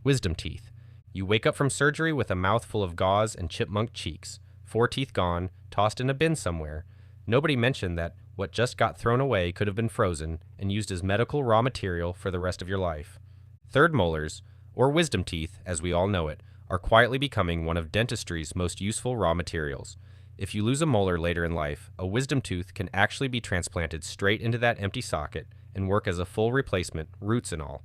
Wisdom teeth. You wake up from surgery with a mouthful of gauze and chipmunk cheeks, 4 teeth gone, tossed in a bin somewhere. Nobody mentioned that what just got thrown away could have been frozen and used as medical raw material for the rest of your life. Third molars, or wisdom teeth as we all know it, are quietly becoming one of dentistry's most useful raw materials. If you lose a molar later in life, a wisdom tooth can actually be transplanted straight into that empty socket and work as a full replacement, roots and all.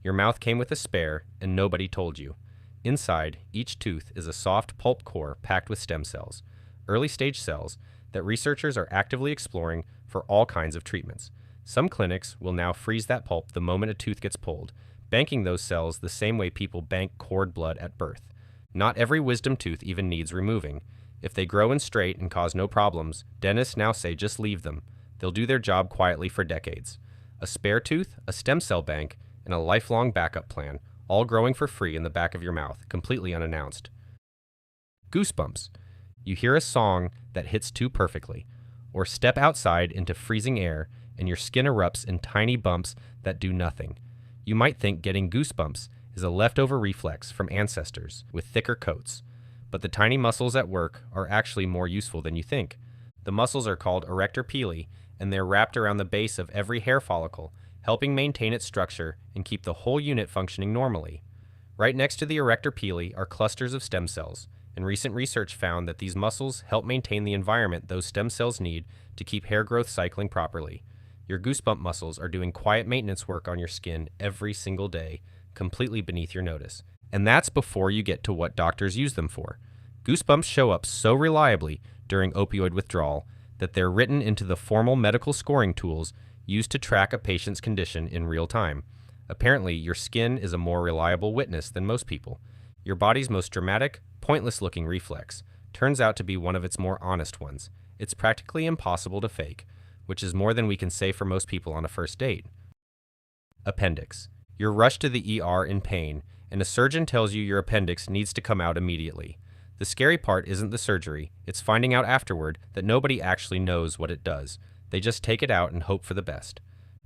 Your mouth came with a spare, and nobody told you. Inside, each tooth is a soft pulp core packed with stem cells, early-stage cells that researchers are actively exploring for all kinds of treatments. Some clinics will now freeze that pulp the moment a tooth gets pulled, banking those cells the same way people bank cord blood at birth. Not every wisdom tooth even needs removing. If they grow in straight and cause no problems, dentists now say just leave them. They'll do their job quietly for decades. A spare tooth, a stem cell bank, and a lifelong backup plan, all growing for free in the back of your mouth, completely unannounced. Goosebumps. You hear a song that hits too perfectly, or step outside into freezing air and your skin erupts in tiny bumps that do nothing. You might think getting goosebumps is a leftover reflex from ancestors with thicker coats, but the tiny muscles at work are actually more useful than you think. The muscles are called erector pili, and they're wrapped around the base of every hair follicle, helping maintain its structure and keep the whole unit functioning normally. Right next to the erector pili are clusters of stem cells, and recent research found that these muscles help maintain the environment those stem cells need to keep hair growth cycling properly. Your goosebump muscles are doing quiet maintenance work on your skin every single day, completely beneath your notice. And that's before you get to what doctors use them for. Goosebumps show up so reliably during opioid withdrawal that they're written into the formal medical scoring tools used to track a patient's condition in real time. Apparently, your skin is a more reliable witness than most people. Your body's most dramatic, pointless-looking reflex turns out to be one of its more honest ones. It's practically impossible to fake, which is more than we can say for most people on a first date. Appendix. You're rushed to the ER in pain, and a surgeon tells you your appendix needs to come out immediately. The scary part isn't the surgery, it's finding out afterward that nobody actually knows what it does. They just take it out and hope for the best.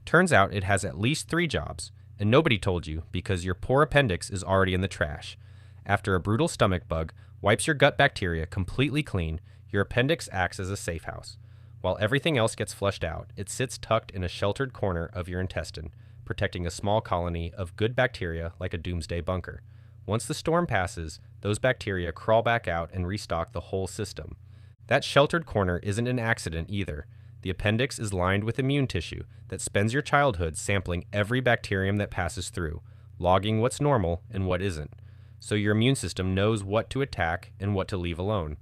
Turns out it has at least 3 jobs, and nobody told you because your poor appendix is already in the trash. After a brutal stomach bug wipes your gut bacteria completely clean, your appendix acts as a safe house. While everything else gets flushed out, it sits tucked in a sheltered corner of your intestine, protecting a small colony of good bacteria like a doomsday bunker. Once the storm passes, those bacteria crawl back out and restock the whole system. That sheltered corner isn't an accident either. The appendix is lined with immune tissue that spends your childhood sampling every bacterium that passes through, logging what's normal and what isn't. So your immune system knows what to attack and what to leave alone.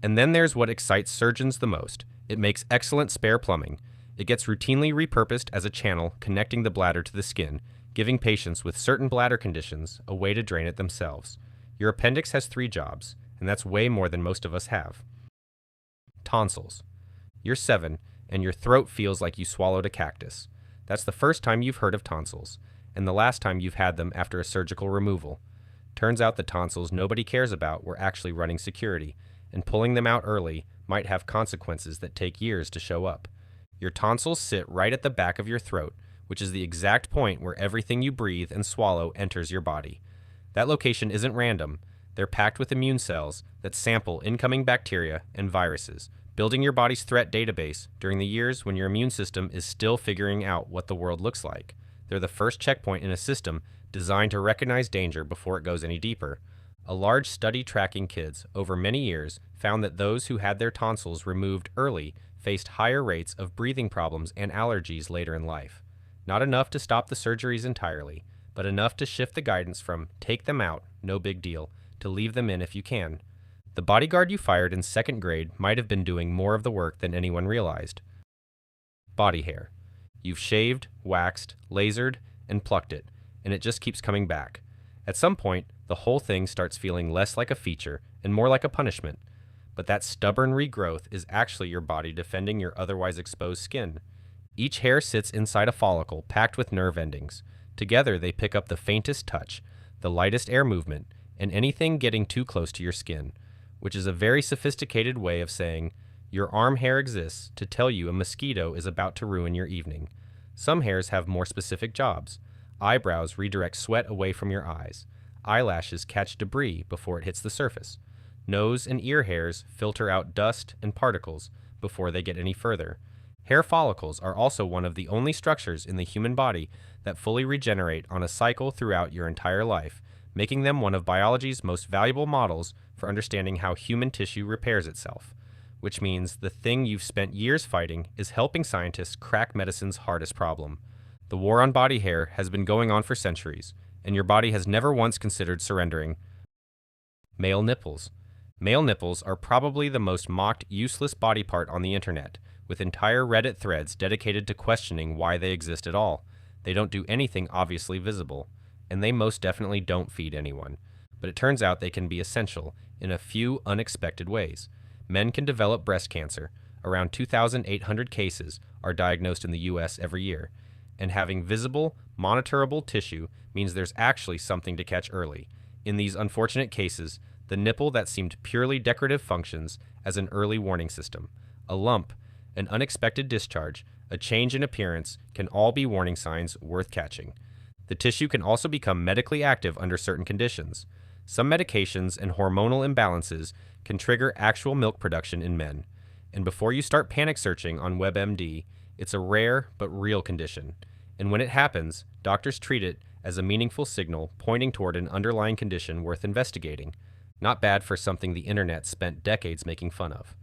And then there's what excites surgeons the most. It makes excellent spare plumbing. It gets routinely repurposed as a channel connecting the bladder to the skin, giving patients with certain bladder conditions a way to drain it themselves. Your appendix has 3 jobs, and that's way more than most of us have. Tonsils. You're 7, and your throat feels like you swallowed a cactus. That's the first time you've heard of tonsils, and the last time you've had them after a surgical removal. Turns out the tonsils nobody cares about were actually running security, and pulling them out early might have consequences that take years to show up. Your tonsils sit right at the back of your throat, which is the exact point where everything you breathe and swallow enters your body. That location isn't random. They're packed with immune cells that sample incoming bacteria and viruses, building your body's threat database during the years when your immune system is still figuring out what the world looks like. They're the first checkpoint in a system designed to recognize danger before it goes any deeper. A large study tracking kids over many years found that those who had their tonsils removed early faced higher rates of breathing problems and allergies later in life. Not enough to stop the surgeries entirely, but enough to shift the guidance from take them out, no big deal, to leave them in if you can. The bodyguard you fired in 2nd grade might have been doing more of the work than anyone realized. Body hair. You've shaved, waxed, lasered, and plucked it, and it just keeps coming back. At some point, the whole thing starts feeling less like a feature and more like a punishment. But that stubborn regrowth is actually your body defending your otherwise exposed skin. Each hair sits inside a follicle packed with nerve endings. Together they pick up the faintest touch, the lightest air movement, and anything getting too close to your skin, which is a very sophisticated way of saying, your arm hair exists to tell you a mosquito is about to ruin your evening. Some hairs have more specific jobs. Eyebrows redirect sweat away from your eyes. eyelashes catch debris before it hits the surface. Nose and ear hairs filter out dust and particles before they get any further. Hair follicles are also one of the only structures in the human body that fully regenerate on a cycle throughout your entire life, making them one of biology's most valuable models for understanding how human tissue repairs itself. Which means the thing you've spent years fighting is helping scientists crack medicine's hardest problem. The war on body hair has been going on for centuries, and your body has never once considered surrendering. Male nipples. Male nipples are probably the most mocked, useless body part on the internet, with entire Reddit threads dedicated to questioning why they exist at all. They don't do anything obviously visible, and they most definitely don't feed anyone. But it turns out they can be essential in a few unexpected ways. Men can develop breast cancer. Around 2,800 cases are diagnosed in the US every year, and having visible, monitorable tissue means there's actually something to catch early. In these unfortunate cases, the nipple that seemed purely decorative functions as an early warning system. A lump, an unexpected discharge, a change in appearance can all be warning signs worth catching. The tissue can also become medically active under certain conditions. Some medications and hormonal imbalances can trigger actual milk production in men. And before you start panic searching on WebMD, it's a rare but real condition. And when it happens, doctors treat it as a meaningful signal pointing toward an underlying condition worth investigating. Not bad for something the internet spent decades making fun of.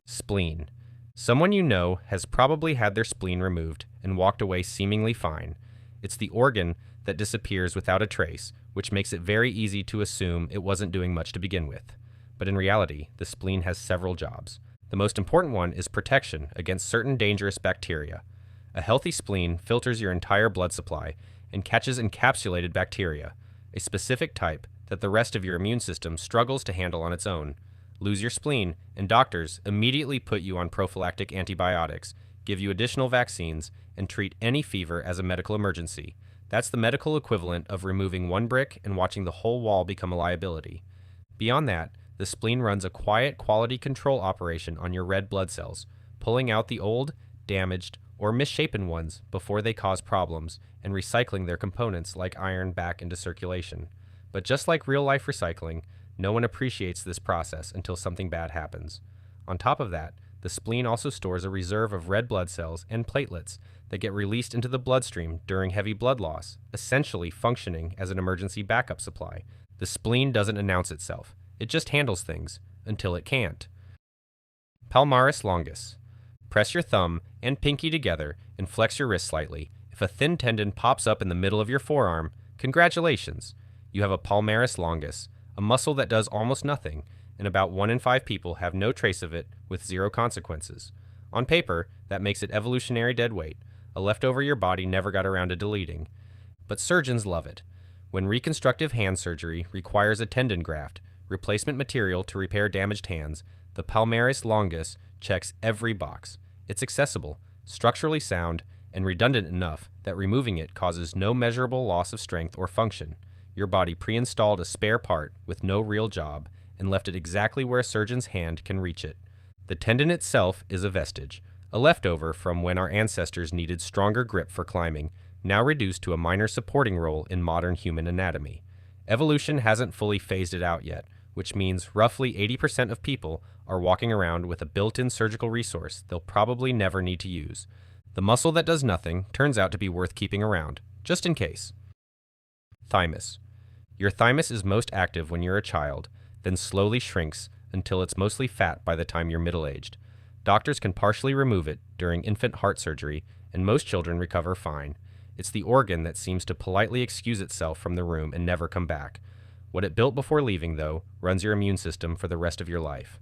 Spleen. Someone you know has probably had their spleen removed and walked away seemingly fine. It's the organ that disappears without a trace, which makes it very easy to assume it wasn't doing much to begin with. But in reality, the spleen has several jobs. The most important one is protection against certain dangerous bacteria. A healthy spleen filters your entire blood supply and catches encapsulated bacteria, a specific type that the rest of your immune system struggles to handle on its own. Lose your spleen, and doctors immediately put you on prophylactic antibiotics, give you additional vaccines, and treat any fever as a medical emergency. That's the medical equivalent of removing one brick and watching the whole wall become a liability. Beyond that, the spleen runs a quiet quality control operation on your red blood cells, pulling out the old, damaged, or misshapen ones before they cause problems and recycling their components like iron back into circulation. But just like real-life recycling, no one appreciates this process until something bad happens. On top of that, the spleen also stores a reserve of red blood cells and platelets that get released into the bloodstream during heavy blood loss, essentially functioning as an emergency backup supply. The spleen doesn't announce itself. It just handles things until it can't. Palmaris longus. Press your thumb and pinky together and flex your wrist slightly. If a thin tendon pops up in the middle of your forearm, congratulations! You have a palmaris longus, a muscle that does almost nothing, and about 1 in 5 people have no trace of it with 0 consequences. On paper, that makes it evolutionary dead weight, a leftover your body never got around to deleting. But surgeons love it. When reconstructive hand surgery requires a tendon graft, replacement material to repair damaged hands, the palmaris longus checks every box. It's accessible, structurally sound, and redundant enough that removing it causes no measurable loss of strength or function. Your body pre-installed a spare part with no real job and left it exactly where a surgeon's hand can reach it. The tendon itself is a vestige, a leftover from when our ancestors needed stronger grip for climbing, now reduced to a minor supporting role in modern human anatomy. Evolution hasn't fully phased it out yet, which means roughly 80% of people are walking around with a built-in surgical resource they'll probably never need to use. The muscle that does nothing turns out to be worth keeping around, just in case. Thymus. Your thymus is most active when you're a child, then slowly shrinks until it's mostly fat by the time you're middle-aged. Doctors can partially remove it during infant heart surgery, and most children recover fine. It's the organ that seems to politely excuse itself from the room and never come back. What it built before leaving, though, runs your immune system for the rest of your life.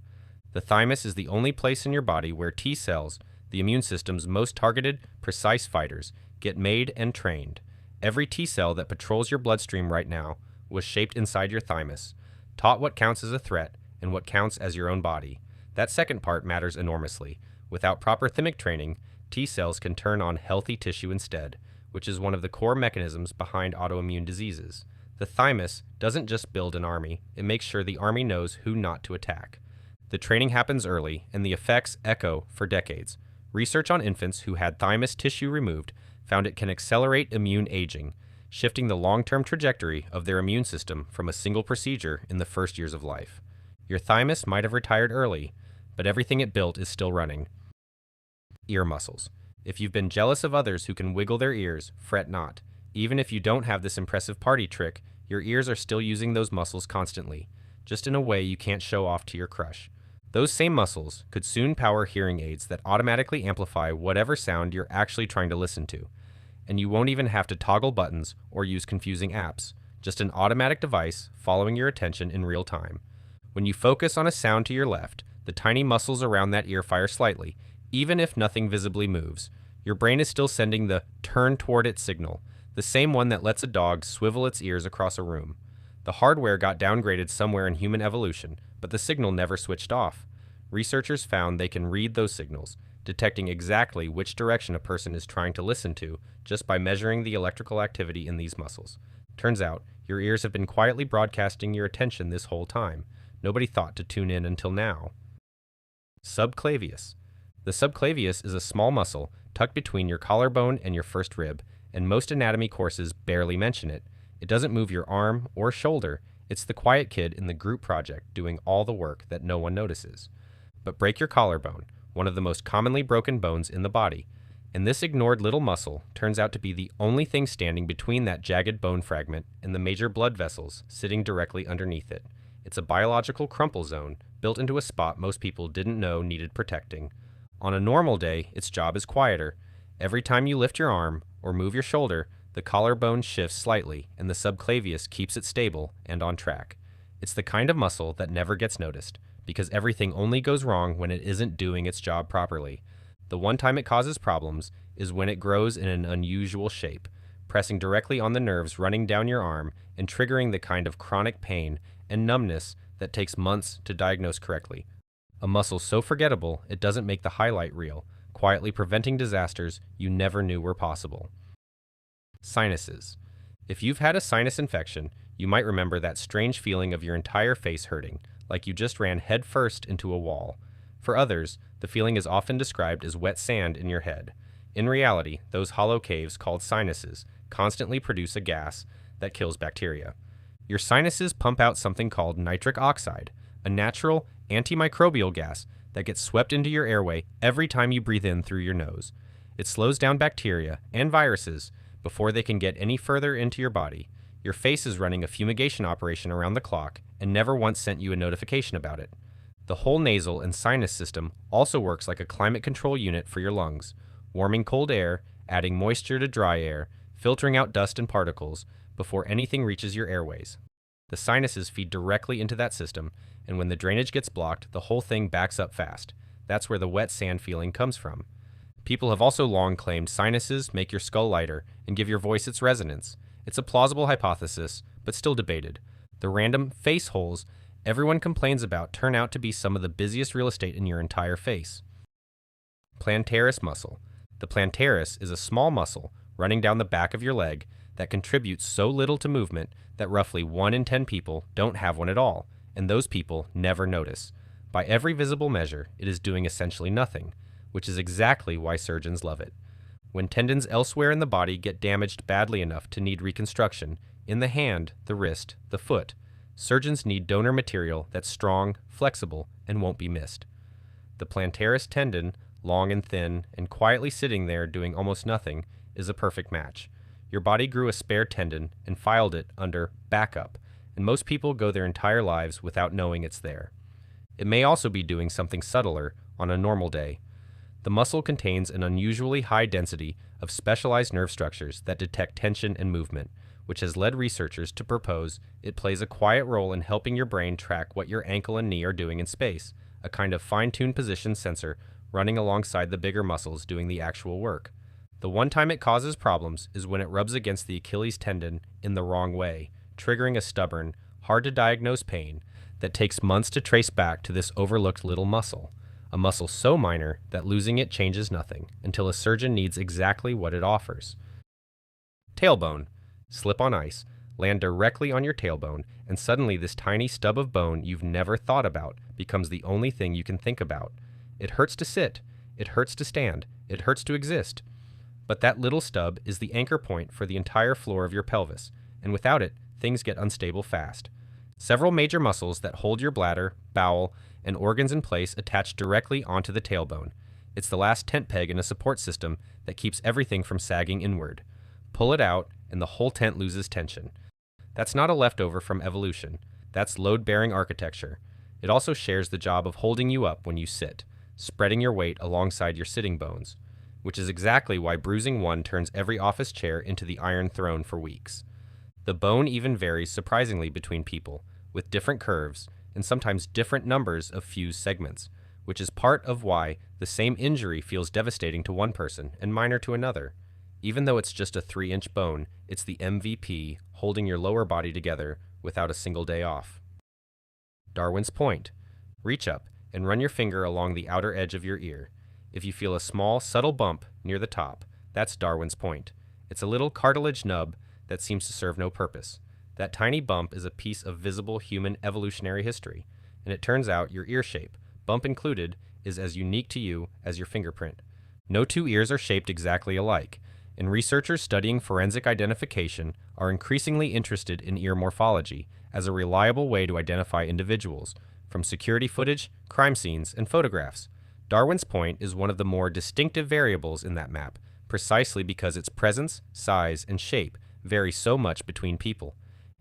The thymus is the only place in your body where T cells, the immune system's most targeted, precise fighters, get made and trained. Every T cell that patrols your bloodstream right now was shaped inside your thymus, taught what counts as a threat and what counts as your own body. That second part matters enormously. Without proper thymic training, T cells can turn on healthy tissue instead, which is one of the core mechanisms behind autoimmune diseases. The thymus doesn't just build an army, it makes sure the army knows who not to attack. The training happens early, and the effects echo for decades. Research on infants who had thymus tissue removed found it can accelerate immune aging, shifting the long-term trajectory of their immune system from a single procedure in the first years of life. Your thymus might have retired early, but everything it built is still running. Ear muscles. If you've been jealous of others who can wiggle their ears, fret not. Even if you don't have this impressive party trick, your ears are still using those muscles constantly, just in a way you can't show off to your crush. Those same muscles could soon power hearing aids that automatically amplify whatever sound you're actually trying to listen to. And you won't even have to toggle buttons or use confusing apps, just an automatic device following your attention in real time. When you focus on a sound to your left, the tiny muscles around that ear fire slightly, even if nothing visibly moves. Your brain is still sending the turn toward it signal, the same one that lets a dog swivel its ears across a room. The hardware got downgraded somewhere in human evolution, but the signal never switched off. Researchers found they can read those signals, detecting exactly which direction a person is trying to listen to just by measuring the electrical activity in these muscles. Turns out, your ears have been quietly broadcasting your attention this whole time. Nobody thought to tune in until now. Subclavius. The subclavius is a small muscle tucked between your collarbone and your first rib, and most anatomy courses barely mention it. It doesn't move your arm or shoulder. It's the quiet kid in the group project doing all the work that no one notices. But break your collarbone, one of the most commonly broken bones in the body, and this ignored little muscle turns out to be the only thing standing between that jagged bone fragment and the major blood vessels sitting directly underneath it. It's a biological crumple zone built into a spot most people didn't know needed protecting. On a normal day, its job is quieter. Every time you lift your arm or move your shoulder, the collarbone shifts slightly and the subclavius keeps it stable and on track. It's the kind of muscle that never gets noticed, because everything only goes wrong when it isn't doing its job properly. The one time it causes problems is when it grows in an unusual shape, pressing directly on the nerves running down your arm and triggering the kind of chronic pain and numbness that takes months to diagnose correctly. A muscle so forgettable it doesn't make the highlight reel, quietly preventing disasters you never knew were possible. Sinuses. If you've had a sinus infection, you might remember that strange feeling of your entire face hurting, like you just ran head first into a wall. For others, the feeling is often described as wet sand in your head. In reality, those hollow caves called sinuses constantly produce a gas that kills bacteria. Your sinuses pump out something called nitric oxide, a natural antimicrobial gas that gets swept into your airway every time you breathe in through your nose. It slows down bacteria and viruses before they can get any further into your body. Your face is running a fumigation operation around the clock and never once sent you a notification about it. The whole nasal and sinus system also works like a climate control unit for your lungs, warming cold air, adding moisture to dry air, filtering out dust and particles before anything reaches your airways. The sinuses feed directly into that system, and when the drainage gets blocked, the whole thing backs up fast. That's where the wet sand feeling comes from. People have also long claimed sinuses make your skull lighter and give your voice its resonance. It's a plausible hypothesis, but still debated. The random face holes everyone complains about turn out to be some of the busiest real estate in your entire face. Plantaris muscle. The plantaris is a small muscle running down the back of your leg that contributes so little to movement that roughly 1 in 10 people don't have one at all, and those people never notice. By every visible measure, it is doing essentially nothing, which is exactly why surgeons love it. When tendons elsewhere in the body get damaged badly enough to need reconstruction, in the hand, the wrist, the foot, surgeons need donor material that's strong, flexible, and won't be missed. The plantaris tendon, long and thin, and quietly sitting there doing almost nothing, is a perfect match. Your body grew a spare tendon and filed it under backup, and most people go their entire lives without knowing it's there. It may also be doing something subtler on a normal day. The muscle contains an unusually high density of specialized nerve structures that detect tension and movement, which has led researchers to propose it plays a quiet role in helping your brain track what your ankle and knee are doing in space, a kind of fine-tuned position sensor running alongside the bigger muscles doing the actual work. The one time it causes problems is when it rubs against the Achilles tendon in the wrong way, triggering a stubborn, hard-to-diagnose pain that takes months to trace back to this overlooked little muscle, a muscle so minor that losing it changes nothing until a surgeon needs exactly what it offers. Tailbone. Slip on ice, land directly on your tailbone, and suddenly this tiny stub of bone you've never thought about becomes the only thing you can think about. It hurts to sit. It hurts to stand. It hurts to exist. But that little stub is the anchor point for the entire floor of your pelvis, and without it, things get unstable fast. Several major muscles that hold your bladder, bowel, and organs in place attach directly onto the tailbone. It's the last tent peg in a support system that keeps everything from sagging inward. Pull it out, and the whole tent loses tension. That's not a leftover from evolution. That's load-bearing architecture. It also shares the job of holding you up when you sit, spreading your weight alongside your sitting bones, which is exactly why bruising one turns every office chair into the Iron Throne for weeks. The bone even varies surprisingly between people, with different curves and sometimes different numbers of fused segments, which is part of why the same injury feels devastating to one person and minor to another. Even though it's just a 3-inch bone, it's the MVP holding your lower body together without a single day off. Darwin's point. Reach up and run your finger along the outer edge of your ear. If you feel a small, subtle bump near the top, that's Darwin's point. It's a little cartilage nub that seems to serve no purpose. That tiny bump is a piece of visible human evolutionary history, and it turns out your ear shape, bump included, is as unique to you as your fingerprint. No two ears are shaped exactly alike, and researchers studying forensic identification are increasingly interested in ear morphology as a reliable way to identify individuals, from security footage, crime scenes, and photographs. Darwin's point is one of the more distinctive variables in that map, precisely because its presence, size, and shape vary so much between people.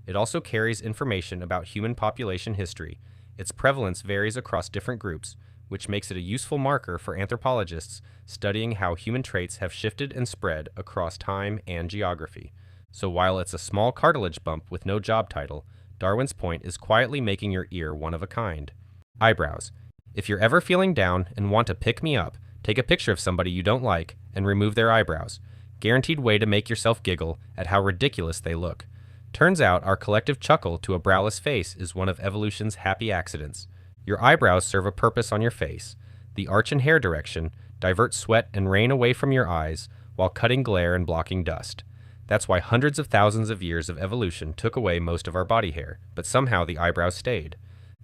It also carries information about human population history. Its prevalence varies across different groups, which makes it a useful marker for anthropologists studying how human traits have shifted and spread across time and geography. So while it's a small cartilage bump with no job title, Darwin's point is quietly making your ear one of a kind. Eyebrows. If you're ever feeling down and want to pick me up, take a picture of somebody you don't like and remove their eyebrows. Guaranteed way to make yourself giggle at how ridiculous they look. Turns out our collective chuckle to a browless face is one of evolution's happy accidents. Your eyebrows serve a purpose on your face. The arch in hair direction, divert sweat and rain away from your eyes while cutting glare and blocking dust. That's why hundreds of thousands of years of evolution took away most of our body hair, but somehow the eyebrows stayed.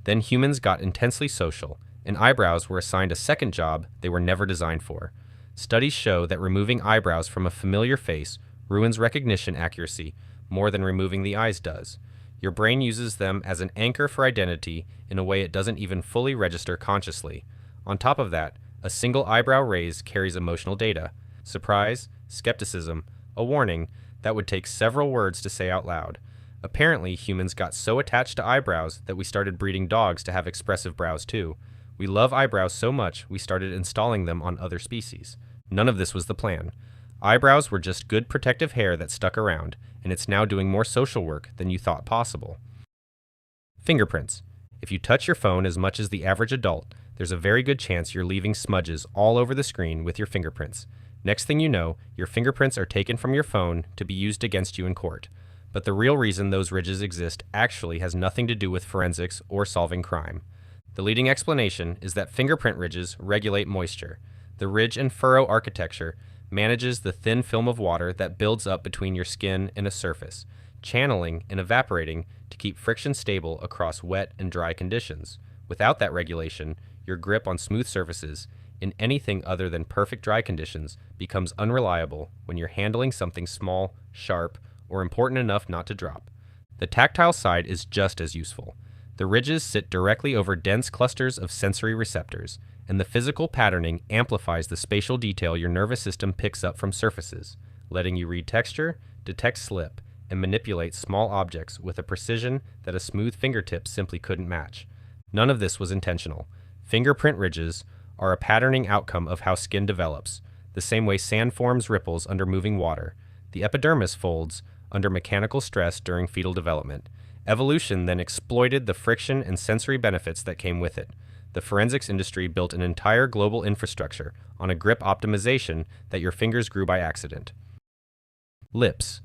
Then humans got intensely social, and eyebrows were assigned a second job they were never designed for. Studies show that removing eyebrows from a familiar face ruins recognition accuracy more than removing the eyes does. Your brain uses them as an anchor for identity in a way it doesn't even fully register consciously. On top of that, a single eyebrow raise carries emotional data. Surprise, skepticism, a warning that would take several words to say out loud. Apparently, humans got so attached to eyebrows that we started breeding dogs to have expressive brows too. We love eyebrows so much we started installing them on other species. None of this was the plan. Eyebrows were just good protective hair that stuck around, and it's now doing more social work than you thought possible. Fingerprints. If you touch your phone as much as the average adult, there's a very good chance you're leaving smudges all over the screen with your fingerprints. Next thing you know, your fingerprints are taken from your phone to be used against you in court. But the real reason those ridges exist actually has nothing to do with forensics or solving crime. The leading explanation is that fingerprint ridges regulate moisture. The ridge and furrow architecture manages the thin film of water that builds up between your skin and a surface, channeling and evaporating to keep friction stable across wet and dry conditions. Without that regulation, your grip on smooth surfaces in anything other than perfect dry conditions becomes unreliable when you're handling something small, sharp, or important enough not to drop. The tactile side is just as useful. The ridges sit directly over dense clusters of sensory receptors, and the physical patterning amplifies the spatial detail your nervous system picks up from surfaces, letting you read texture, detect slip, and manipulate small objects with a precision that a smooth fingertip simply couldn't match. None of this was intentional. Fingerprint ridges are a patterning outcome of how skin develops, the same way sand forms ripples under moving water. The epidermis folds under mechanical stress during fetal development. Evolution then exploited the friction and sensory benefits that came with it. The forensics industry built an entire global infrastructure on a grip optimization that your fingers grew by accident. Lips.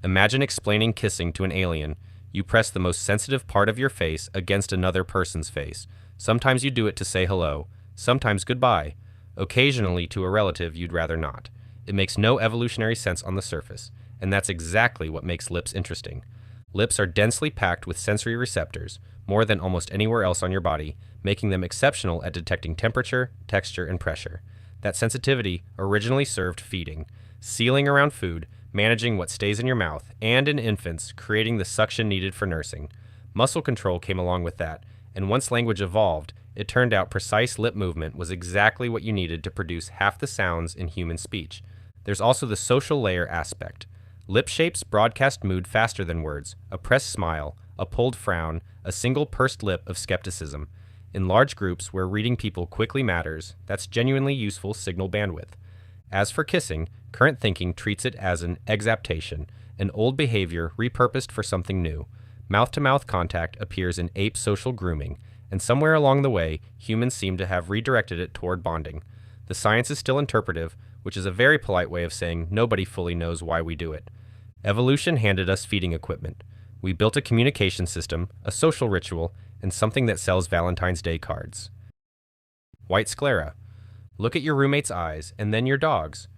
Imagine explaining kissing to an alien. You press the most sensitive part of your face against another person's face. Sometimes you do it to say hello, sometimes goodbye, occasionally to a relative you'd rather not. It makes no evolutionary sense on the surface, and that's exactly what makes lips interesting. Lips are densely packed with sensory receptors, more than almost anywhere else on your body, making them exceptional at detecting temperature, texture, and pressure. That sensitivity originally served feeding, sealing around food, managing what stays in your mouth, and in infants, creating the suction needed for nursing. Muscle control came along with that, and once language evolved, it turned out precise lip movement was exactly what you needed to produce half the sounds in human speech. There's also the social layer aspect. Lip shapes broadcast mood faster than words, a pressed smile, a pulled frown, a single pursed lip of skepticism. In large groups where reading people quickly matters, that's genuinely useful signal bandwidth. As for kissing, current thinking treats it as an exaptation, an old behavior repurposed for something new. Mouth-to-mouth contact appears in ape social grooming, and somewhere along the way, humans seem to have redirected it toward bonding. The science is still interpretive, which is a very polite way of saying nobody fully knows why we do it. Evolution handed us feeding equipment. We built a communication system, a social ritual, and something that sells Valentine's Day cards. White sclera. Look at your roommate's eyes, and then your dog's.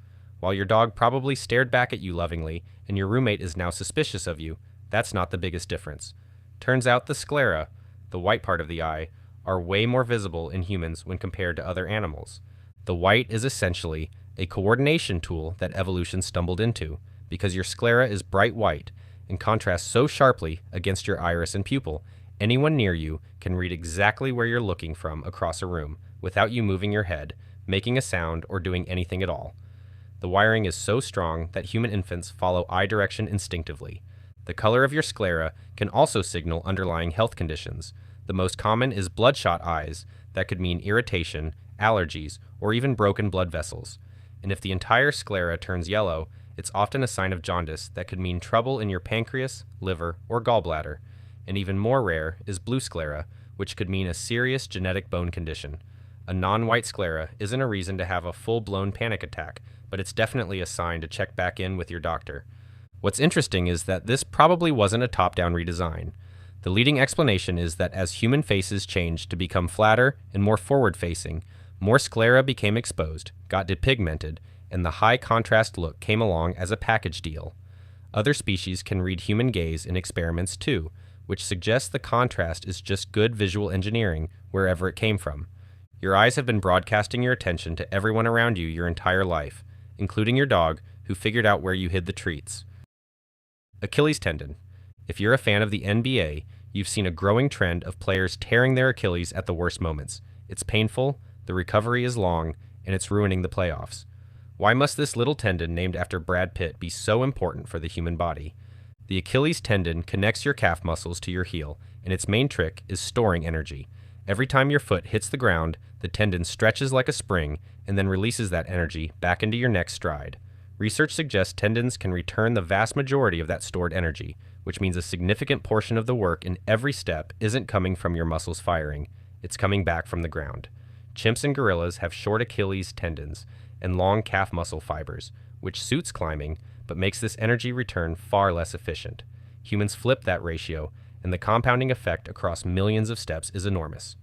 While your dog probably stared back at you lovingly, and your roommate is now suspicious of you, that's not the biggest difference. Turns out the sclera, the white part of the eye, are way more visible in humans when compared to other animals. The white is essentially a coordination tool that evolution stumbled into, because your sclera is bright white and contrasts so sharply against your iris and pupil, anyone near you can read exactly where you're looking from across a room without you moving your head, making a sound, or doing anything at all. The wiring is so strong that human infants follow eye direction instinctively. The color of your sclera can also signal underlying health conditions. The most common is bloodshot eyes that could mean irritation, allergies, or even broken blood vessels. And if the entire sclera turns yellow, it's often a sign of jaundice that could mean trouble in your pancreas, liver, or gallbladder. And even more rare is blue sclera, which could mean a serious genetic bone condition. A non-white sclera isn't a reason to have a full-blown panic attack, but it's definitely a sign to check back in with your doctor. What's interesting is that this probably wasn't a top-down redesign. The leading explanation is that as human faces changed to become flatter and more forward-facing, more sclera became exposed, got depigmented, and the high-contrast look came along as a package deal. Other species can read human gaze in experiments too, which suggests the contrast is just good visual engineering wherever it came from. Your eyes have been broadcasting your attention to everyone around you your entire life, including your dog, who figured out where you hid the treats. Achilles tendon. If you're a fan of the NBA, you've seen a growing trend of players tearing their Achilles at the worst moments. It's painful, the recovery is long, and it's ruining the playoffs. Why must this little tendon named after Brad Pitt be so important for the human body? The Achilles tendon connects your calf muscles to your heel, and its main trick is storing energy. Every time your foot hits the ground, the tendon stretches like a spring and then releases that energy back into your next stride. Research suggests tendons can return the vast majority of that stored energy, which means a significant portion of the work in every step isn't coming from your muscles firing, it's coming back from the ground. Chimps and gorillas have short Achilles tendons and long calf muscle fibers, which suits climbing, but makes this energy return far less efficient. Humans flip that ratio, and the compounding effect across millions of steps is enormous.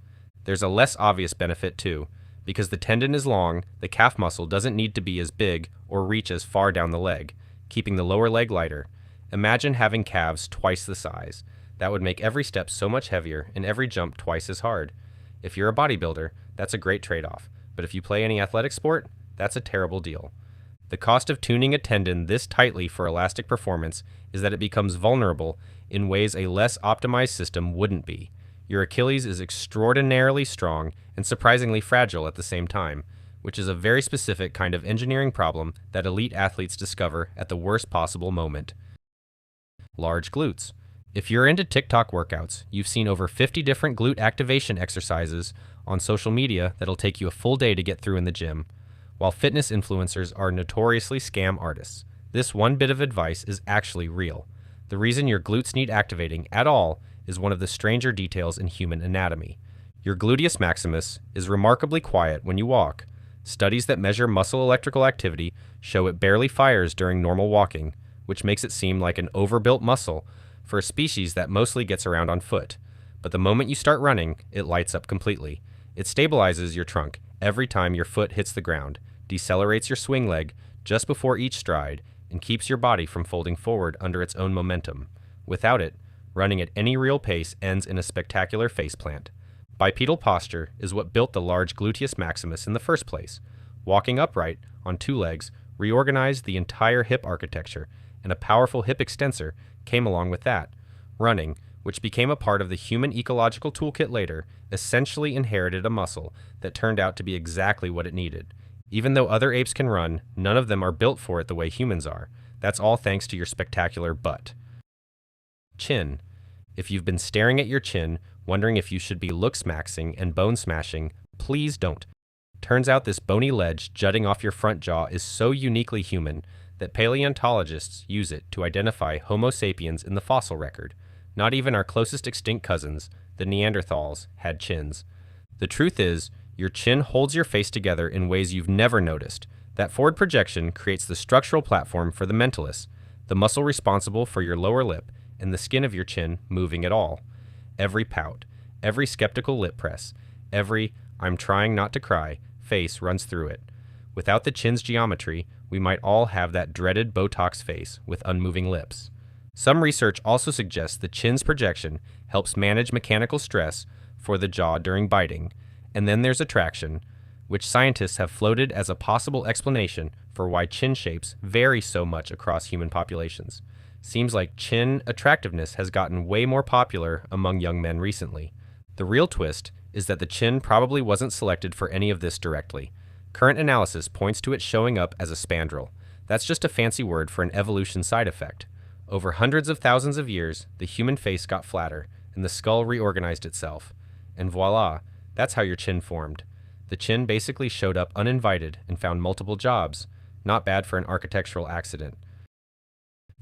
There's a less obvious benefit too. Because the tendon is long, the calf muscle doesn't need to be as big or reach as far down the leg, keeping the lower leg lighter. Imagine having calves twice the size. That would make every step so much heavier and every jump twice as hard. If you're a bodybuilder, that's a great trade-off, but if you play any athletic sport, that's a terrible deal. The cost of tuning a tendon this tightly for elastic performance is that it becomes vulnerable in ways a less optimized system wouldn't be. Your Achilles is extraordinarily strong and surprisingly fragile at the same time, which is a very specific kind of engineering problem that elite athletes discover at the worst possible moment. Large glutes. If you're into TikTok workouts, you've seen over 50 different glute activation exercises on social media that'll take you a full day to get through in the gym. While fitness influencers are notoriously scam artists, this one bit of advice is actually real. The reason your glutes need activating at all is one of the stranger details in human anatomy. Your gluteus maximus is remarkably quiet when you walk. Studies that measure muscle electrical activity show it barely fires during normal walking, which makes it seem like an overbuilt muscle for a species that mostly gets around on foot. But the moment you start running, it lights up completely. It stabilizes your trunk every time your foot hits the ground, decelerates your swing leg just before each stride, and keeps your body from folding forward under its own momentum. Without it, running at any real pace ends in a spectacular faceplant. Bipedal posture is what built the large gluteus maximus in the first place. Walking upright on two legs reorganized the entire hip architecture, and a powerful hip extensor came along with that. Running, which became a part of the human ecological toolkit later, essentially inherited a muscle that turned out to be exactly what it needed. Even though other apes can run, none of them are built for it the way humans are. That's all thanks to your spectacular butt. Chin. If you've been staring at your chin, wondering if you should be look-smaxing and bone-smashing, please don't. Turns out this bony ledge jutting off your front jaw is so uniquely human that paleontologists use it to identify Homo sapiens in the fossil record. Not even our closest extinct cousins, the Neanderthals, had chins. The truth is, your chin holds your face together in ways you've never noticed. That forward projection creates the structural platform for the mentalists, the muscle responsible for your lower lip and the skin of your chin moving at all. Every pout, every skeptical lip press, every "I'm trying not to cry" face runs through it. Without the chin's geometry, we might all have that dreaded Botox face with unmoving lips. Some research also suggests the chin's projection helps manage mechanical stress for the jaw during biting. And then there's attraction, which scientists have floated as a possible explanation for why chin shapes vary so much across human populations. Seems like chin attractiveness has gotten way more popular among young men recently. The real twist is that the chin probably wasn't selected for any of this directly. Current analysis points to it showing up as a spandrel. That's just a fancy word for an evolution side effect. Over hundreds of thousands of years, the human face got flatter, and the skull reorganized itself. And voila, that's how your chin formed. The chin basically showed up uninvited and found multiple jobs. Not bad for an architectural accident.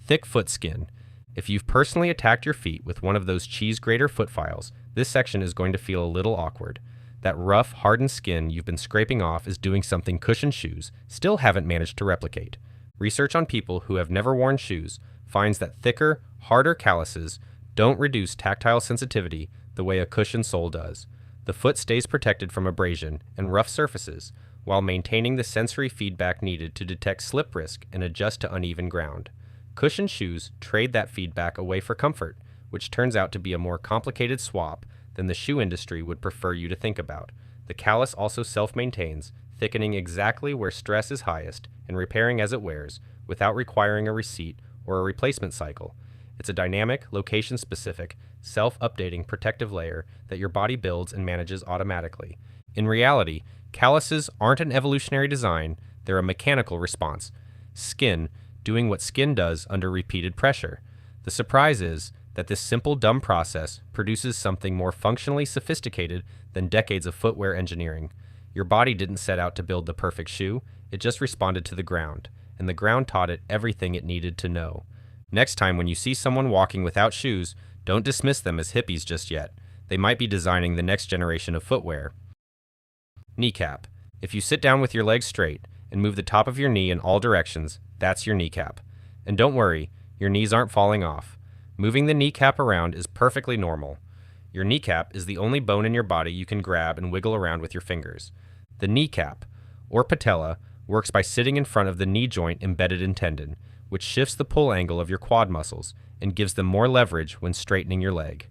Thick foot skin. If you've personally attacked your feet with one of those cheese grater foot files, this section is going to feel a little awkward. That rough, hardened skin you've been scraping off is doing something cushioned shoes still haven't managed to replicate. Research on people who have never worn shoes finds that thicker, harder calluses don't reduce tactile sensitivity the way a cushioned sole does. The foot stays protected from abrasion and rough surfaces while maintaining the sensory feedback needed to detect slip risk and adjust to uneven ground. Cushioned shoes trade that feedback away for comfort, which turns out to be a more complicated swap than the shoe industry would prefer you to think about. The callus also self-maintains, thickening exactly where stress is highest and repairing as it wears without requiring a receipt or a replacement cycle. It's a dynamic, location-specific, self-updating protective layer that your body builds and manages automatically. In reality, calluses aren't an evolutionary design, they're a mechanical response. Skin doing what skin does under repeated pressure. The surprise is that this simple, dumb process produces something more functionally sophisticated than decades of footwear engineering. Your body didn't set out to build the perfect shoe, it just responded to the ground, and the ground taught it everything it needed to know. Next time when you see someone walking without shoes, don't dismiss them as hippies just yet. They might be designing the next generation of footwear. Kneecap. If you sit down with your legs straight and move the top of your knee in all directions, that's your kneecap. And don't worry, your knees aren't falling off. Moving the kneecap around is perfectly normal. Your kneecap is the only bone in your body you can grab and wiggle around with your fingers. The kneecap, or patella, works by sitting in front of the knee joint embedded in tendon, which shifts the pull angle of your quad muscles and gives them more leverage when straightening your leg.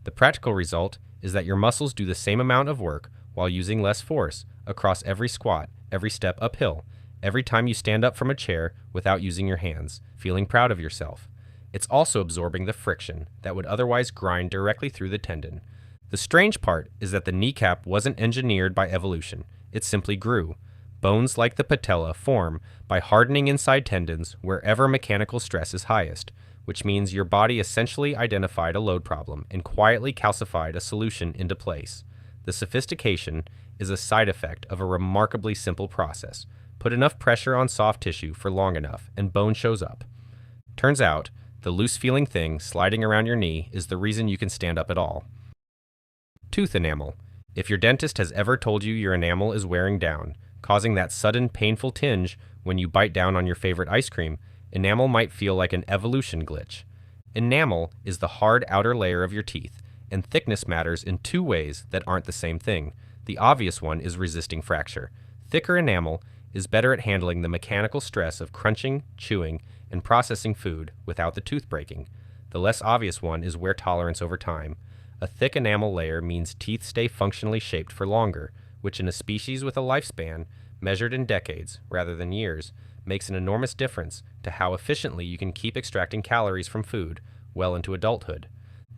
The practical result is that your muscles do the same amount of work while using less force across every squat, every step uphill, every time you stand up from a chair without using your hands, feeling proud of yourself. It's also absorbing the friction that would otherwise grind directly through the tendon. The strange part is that the kneecap wasn't engineered by evolution, it simply grew. Bones like the patella form by hardening inside tendons wherever mechanical stress is highest, which means your body essentially identified a load problem and quietly calcified a solution into place. The sophistication is a side effect of a remarkably simple process. Put enough pressure on soft tissue for long enough, and bone shows up. Turns out, the loose-feeling thing sliding around your knee is the reason you can stand up at all. Tooth enamel. If your dentist has ever told you your enamel is wearing down, causing that sudden painful tinge when you bite down on your favorite ice cream, enamel might feel like an evolution glitch. Enamel is the hard outer layer of your teeth, and thickness matters in two ways that aren't the same thing. The obvious one is resisting fracture. Thicker enamel is better at handling the mechanical stress of crunching, chewing, and processing food without the tooth breaking. The less obvious one is wear tolerance over time. A thick enamel layer means teeth stay functionally shaped for longer, which in a species with a lifespan measured in decades rather than years, makes an enormous difference to how efficiently you can keep extracting calories from food well into adulthood.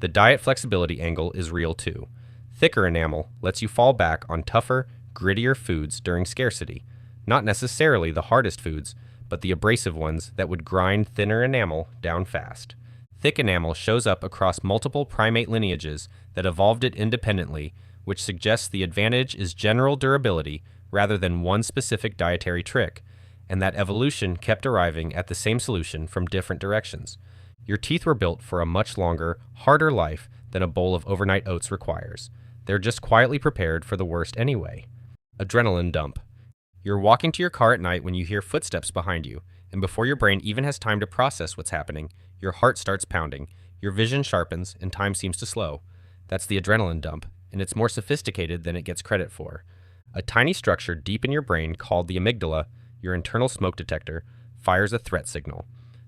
The diet flexibility angle is real too. Thicker enamel lets you fall back on tougher, grittier foods during scarcity. Not necessarily the hardest foods, but the abrasive ones that would grind thinner enamel down fast. Thick enamel shows up across multiple primate lineages that evolved it independently, which suggests the advantage is general durability rather than one specific dietary trick, and that evolution kept arriving at the same solution from different directions. Your teeth were built for a much longer, harder life than a bowl of overnight oats requires. They're just quietly prepared for the worst anyway. Adrenaline dump. You're walking to your car at night when you hear footsteps behind you, and before your brain even has time to process what's happening, your heart starts pounding, your vision sharpens, and time seems to slow. That's the adrenaline dump, and it's more sophisticated than it gets credit for. A tiny structure deep in your brain called the amygdala, your internal smoke detector, fires a threat signal.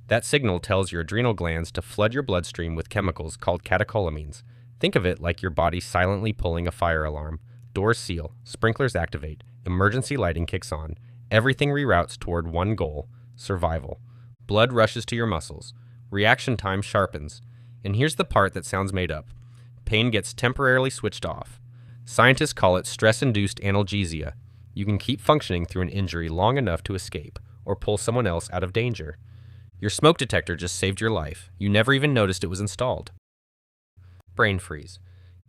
That signal tells your adrenal glands to flood your bloodstream with chemicals called catecholamines. Think of it like your body silently pulling a fire alarm. Doors seal, sprinklers activate, emergency lighting kicks on. Everything reroutes toward one goal: survival. Blood rushes to your muscles. Reaction time sharpens. And here's the part that sounds made up. Pain gets temporarily switched off. Scientists call it stress-induced analgesia. You can keep functioning through an injury long enough to escape or pull someone else out of danger. Your smoke detector just saved your life. You never even noticed it was installed. Brain freeze.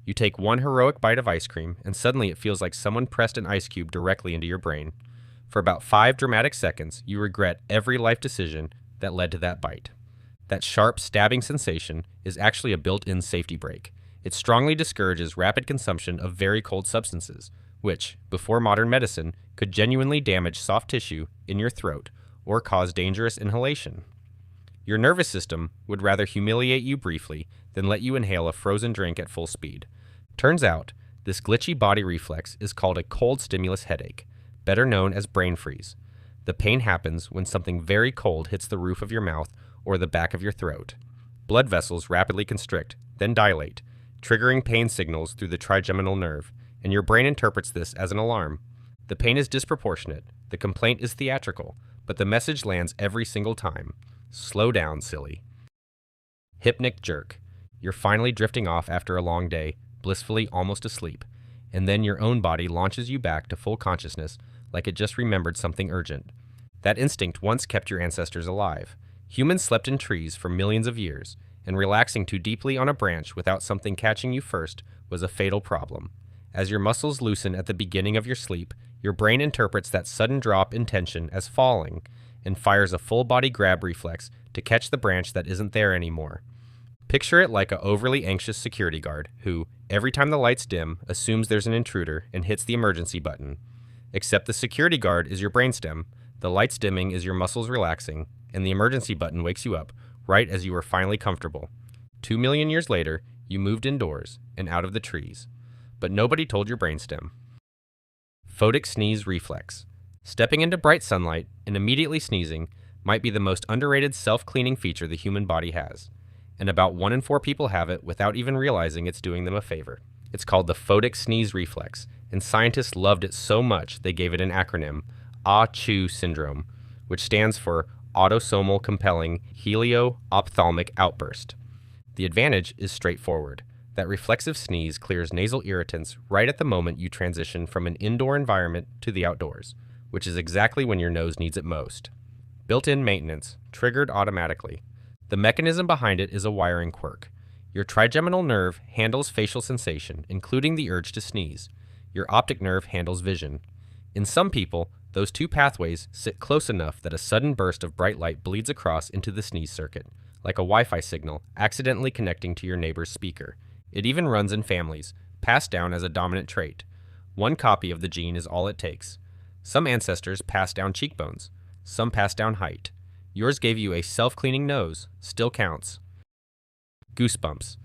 You take one heroic bite of ice cream, and suddenly it feels like someone pressed an ice cube directly into your brain. For about 5 dramatic seconds, you regret every life decision that led to that bite. That sharp, stabbing sensation is actually a built-in safety brake. It strongly discourages rapid consumption of very cold substances, which, before modern medicine, could genuinely damage soft tissue in your throat or cause dangerous inhalation. Your nervous system would rather humiliate you briefly than let you inhale a frozen drink at full speed. Turns out, this glitchy body reflex is called a cold stimulus headache, better known as brain freeze. The pain happens when something very cold hits the roof of your mouth or the back of your throat. Blood vessels rapidly constrict, then dilate, triggering pain signals through the trigeminal nerve, and your brain interprets this as an alarm. The pain is disproportionate, the complaint is theatrical, but the message lands every single time. Slow down, silly. Hypnic jerk. You're finally drifting off after a long day, blissfully almost asleep, and then your own body launches you back to full consciousness like it just remembered something urgent. That instinct once kept your ancestors alive. Humans slept in trees for millions of years, and relaxing too deeply on a branch without something catching you first was a fatal problem. As your muscles loosen at the beginning of your sleep, your brain interprets that sudden drop in tension as falling and fires a full-body grab reflex to catch the branch that isn't there anymore. Picture it like an overly anxious security guard who, every time the lights dim, assumes there's an intruder and hits the emergency button. Except the security guard is your brainstem, the lights dimming is your muscles relaxing, and the emergency button wakes you up right as you are finally comfortable. 2 million years later, you moved indoors and out of the trees. But nobody told your brainstem. Photic sneeze reflex. Stepping into bright sunlight and immediately sneezing might be the most underrated self-cleaning feature the human body has, and about 1 in 4 people have it without even realizing it's doing them a favor. It's called the photic sneeze reflex, and scientists loved it so much they gave it an acronym, ACHOO syndrome, which stands for autosomal compelling helio-ophthalmic outburst. The advantage is straightforward. That reflexive sneeze clears nasal irritants right at the moment you transition from an indoor environment to the outdoors, which is exactly when your nose needs it most. Built-in maintenance, triggered automatically. The mechanism behind it is a wiring quirk. Your trigeminal nerve handles facial sensation, including the urge to sneeze. Your optic nerve handles vision. In some people, those two pathways sit close enough that a sudden burst of bright light bleeds across into the sneeze circuit, like a Wi-Fi signal accidentally connecting to your neighbor's speaker. It even runs in families, passed down as a dominant trait. One copy of the gene is all it takes. Some ancestors passed down cheekbones. Some passed down height. Yours gave you a self-cleaning nose. Still counts. Goosebumps.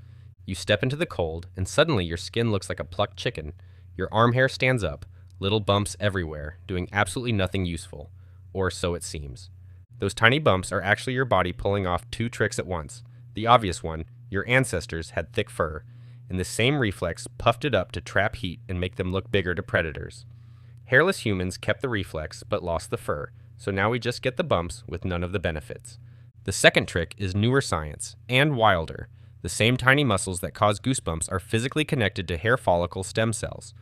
You step into the cold, and suddenly your skin looks like a plucked chicken. Your arm hair stands up, little bumps everywhere, doing absolutely nothing useful. Or so it seems. Those tiny bumps are actually your body pulling off 2 tricks at once. The obvious one, your ancestors had thick fur, and the same reflex puffed it up to trap heat and make them look bigger to predators. Hairless humans kept the reflex but lost the fur, so now we just get the bumps with none of the benefits. The second trick is newer science, and wilder. The same tiny muscles that cause goosebumps are physically connected to hair follicle stem cells.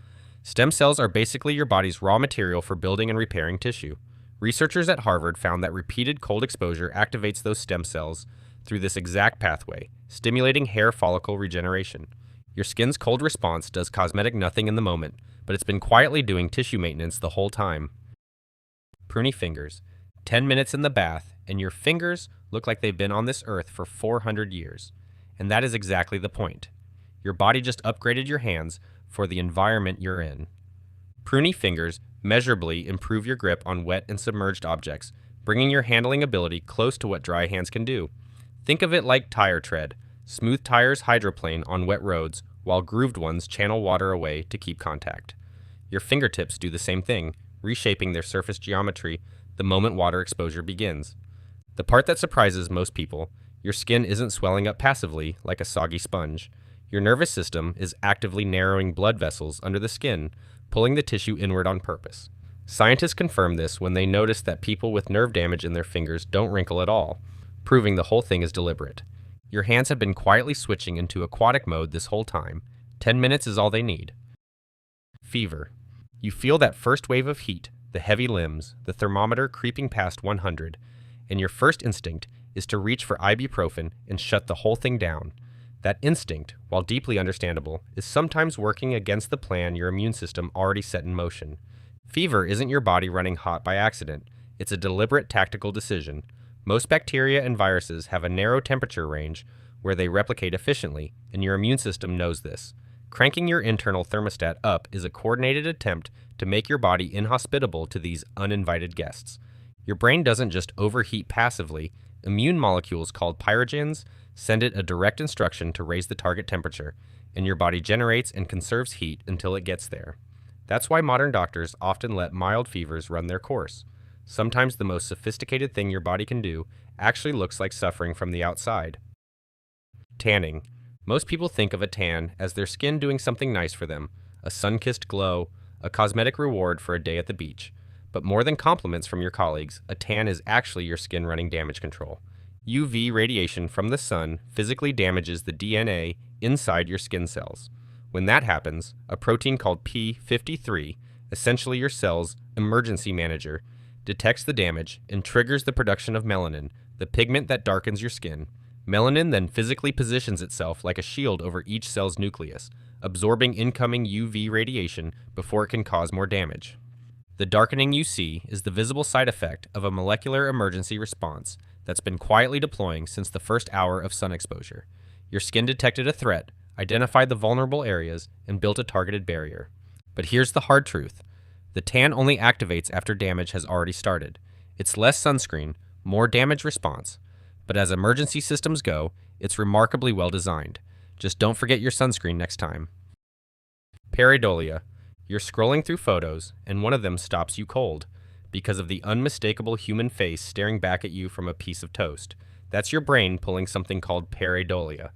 Stem cells are basically your body's raw material for building and repairing tissue. Researchers at Harvard found that repeated cold exposure activates those stem cells through this exact pathway, stimulating hair follicle regeneration. Your skin's cold response does cosmetic nothing in the moment, but it's been quietly doing tissue maintenance the whole time. Pruny fingers. 10 minutes in the bath, and your fingers look like they've been on this earth for 400 years. And that is exactly the point. Your body just upgraded your hands for the environment you're in. Pruny fingers measurably improve your grip on wet and submerged objects, bringing your handling ability close to what dry hands can do. Think of it like tire tread. Smooth tires hydroplane on wet roads, while grooved ones channel water away to keep contact. Your fingertips do the same thing, reshaping their surface geometry the moment water exposure begins. The part that surprises most people, your skin isn't swelling up passively like a soggy sponge. Your nervous system is actively narrowing blood vessels under the skin, pulling the tissue inward on purpose. Scientists confirm this when they notice that people with nerve damage in their fingers don't wrinkle at all, proving the whole thing is deliberate. Your hands have been quietly switching into aquatic mode this whole time. 10 minutes is all they need. Fever. You feel that first wave of heat, the heavy limbs, the thermometer creeping past 100, and your first instinct is to reach for ibuprofen and shut the whole thing down. That instinct, while deeply understandable, is sometimes working against the plan your immune system already set in motion. Fever isn't your body running hot by accident. It's a deliberate tactical decision. Most bacteria and viruses have a narrow temperature range where they replicate efficiently, and your immune system knows this. Cranking your internal thermostat up is a coordinated attempt to make your body inhospitable to these uninvited guests. Your brain doesn't just overheat passively. Immune molecules called pyrogens send it a direct instruction to raise the target temperature, and your body generates and conserves heat until it gets there. That's why modern doctors often let mild fevers run their course. Sometimes the most sophisticated thing your body can do actually looks like suffering from the outside. Tanning. Most people think of a tan as their skin doing something nice for them, a sun-kissed glow, a cosmetic reward for a day at the beach. But more than compliments from your colleagues, a tan is actually your skin running damage control. UV radiation from the sun physically damages the DNA inside your skin cells. When that happens, a protein called P53, essentially your cell's emergency manager, detects the damage and triggers the production of melanin, the pigment that darkens your skin. Melanin then physically positions itself like a shield over each cell's nucleus, absorbing incoming UV radiation before it can cause more damage. The darkening you see is the visible side effect of a molecular emergency response that's been quietly deploying since the first hour of sun exposure. Your skin detected a threat, identified the vulnerable areas, and built a targeted barrier. But here's the hard truth. The tan only activates after damage has already started. It's less sunscreen, more damage response. But as emergency systems go, it's remarkably well designed. Just don't forget your sunscreen next time. Pareidolia. You're scrolling through photos, and one of them stops you cold because of the unmistakable human face staring back at you from a piece of toast. That's your brain pulling something called pareidolia.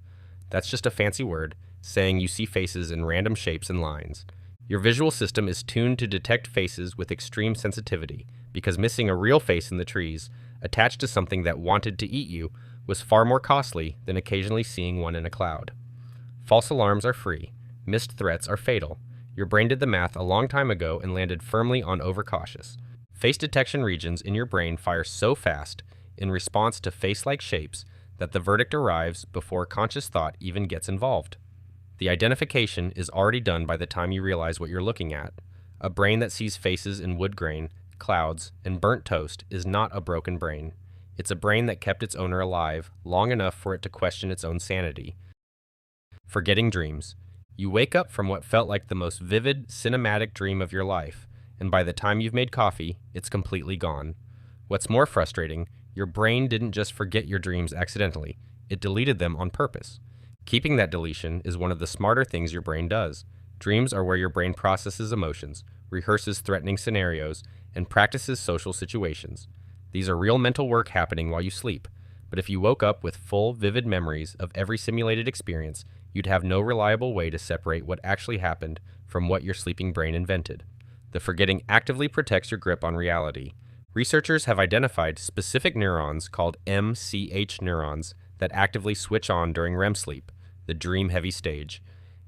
That's just a fancy word saying you see faces in random shapes and lines. Your visual system is tuned to detect faces with extreme sensitivity because missing a real face in the trees attached to something that wanted to eat you was far more costly than occasionally seeing one in a cloud. False alarms are free. Missed threats are fatal. Your brain did the math a long time ago and landed firmly on overcautious. Face detection regions in your brain fire so fast in response to face-like shapes that the verdict arrives before conscious thought even gets involved. The identification is already done by the time you realize what you're looking at. A brain that sees faces in wood grain, clouds, and burnt toast is not a broken brain. It's a brain that kept its owner alive long enough for it to question its own sanity. Forgetting dreams. You wake up from what felt like the most vivid, cinematic dream of your life, and by the time you've made coffee, it's completely gone. What's more frustrating, your brain didn't just forget your dreams accidentally, it deleted them on purpose. Keeping that deletion is one of the smarter things your brain does. Dreams are where your brain processes emotions, rehearses threatening scenarios, and practices social situations. These are real mental work happening while you sleep, but if you woke up with full, vivid memories of every simulated experience, you'd have no reliable way to separate what actually happened from what your sleeping brain invented. The forgetting actively protects your grip on reality. Researchers have identified specific neurons called MCH neurons that actively switch on during REM sleep, the dream-heavy stage,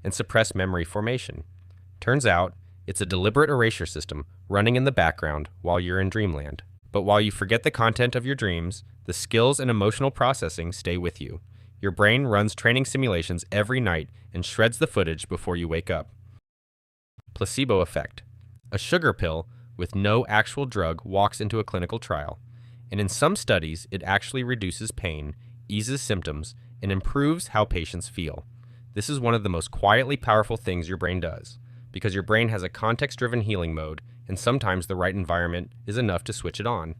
and suppress memory formation. Turns out, it's a deliberate erasure system running in the background while you're in dreamland. But while you forget the content of your dreams, the skills and emotional processing stay with you. Your brain runs training simulations every night and shreds the footage before you wake up. Placebo effect. A sugar pill with no actual drug walks into a clinical trial, and in some studies it actually reduces pain, eases symptoms, and improves how patients feel. This is one of the most quietly powerful things your brain does, because your brain has a context-driven healing mode, and sometimes the right environment is enough to switch it on.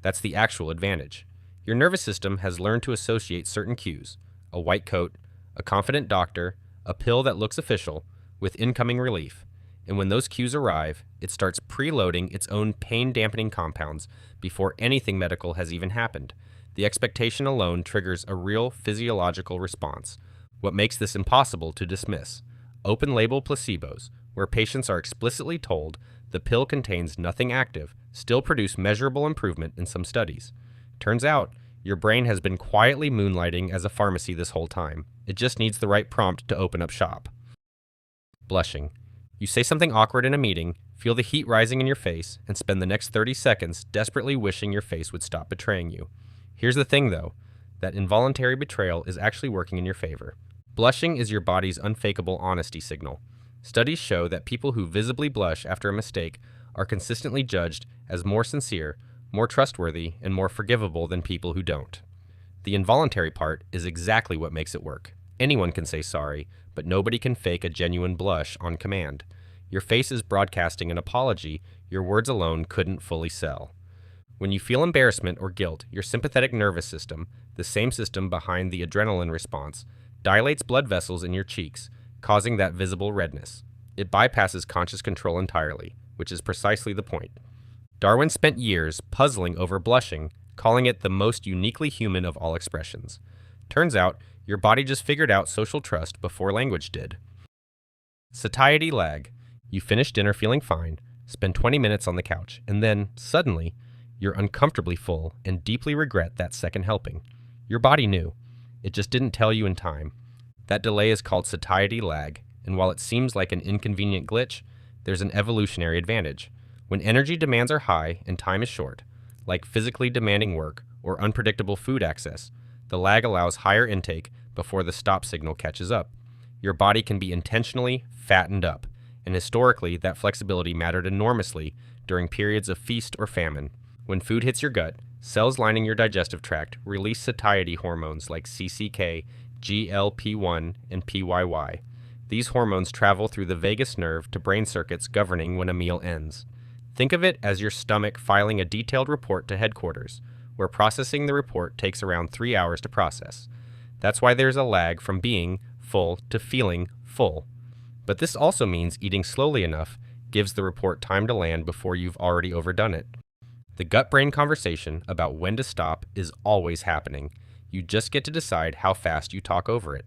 That's the actual advantage. Your nervous system has learned to associate certain cues, a white coat, a confident doctor, a pill that looks official, with incoming relief. And when those cues arrive, it starts preloading its own pain-dampening compounds before anything medical has even happened. The expectation alone triggers a real physiological response. What makes this impossible to dismiss? Open-label placebos, where patients are explicitly told the pill contains nothing active, still produce measurable improvement in some studies. Turns out, your brain has been quietly moonlighting as a pharmacy this whole time. It just needs the right prompt to open up shop. Blushing. You say something awkward in a meeting, feel the heat rising in your face, and spend the next 30 seconds desperately wishing your face would stop betraying you. Here's the thing, though. That involuntary betrayal is actually working in your favor. Blushing is your body's unfakeable honesty signal. Studies show that people who visibly blush after a mistake are consistently judged as more sincere, more trustworthy, and more forgivable than people who don't. The involuntary part is exactly what makes it work. Anyone can say sorry, but nobody can fake a genuine blush on command. Your face is broadcasting an apology your words alone couldn't fully sell. When you feel embarrassment or guilt, your sympathetic nervous system, the same system behind the adrenaline response, dilates blood vessels in your cheeks, causing that visible redness. It bypasses conscious control entirely, which is precisely the point. Darwin spent years puzzling over blushing, calling it the most uniquely human of all expressions. Turns out, your body just figured out social trust before language did. Satiety lag. You finish dinner feeling fine, spend 20 minutes on the couch, and then, suddenly, you're uncomfortably full and deeply regret that second helping. Your body knew. It just didn't tell you in time. That delay is called satiety lag, and while it seems like an inconvenient glitch, there's an evolutionary advantage. When energy demands are high and time is short, like physically demanding work or unpredictable food access, the lag allows higher intake before the stop signal catches up. Your body can be intentionally fattened up, and historically that flexibility mattered enormously during periods of feast or famine. When food hits your gut, cells lining your digestive tract release satiety hormones like CCK, GLP-1, and PYY. These hormones travel through the vagus nerve to brain circuits governing when a meal ends. Think of it as your stomach filing a detailed report to headquarters, where processing the report takes around 3 hours to process. That's why there's a lag from being full to feeling full. But this also means eating slowly enough gives the report time to land before you've already overdone it. The gut-brain conversation about when to stop is always happening. You just get to decide how fast you talk over it.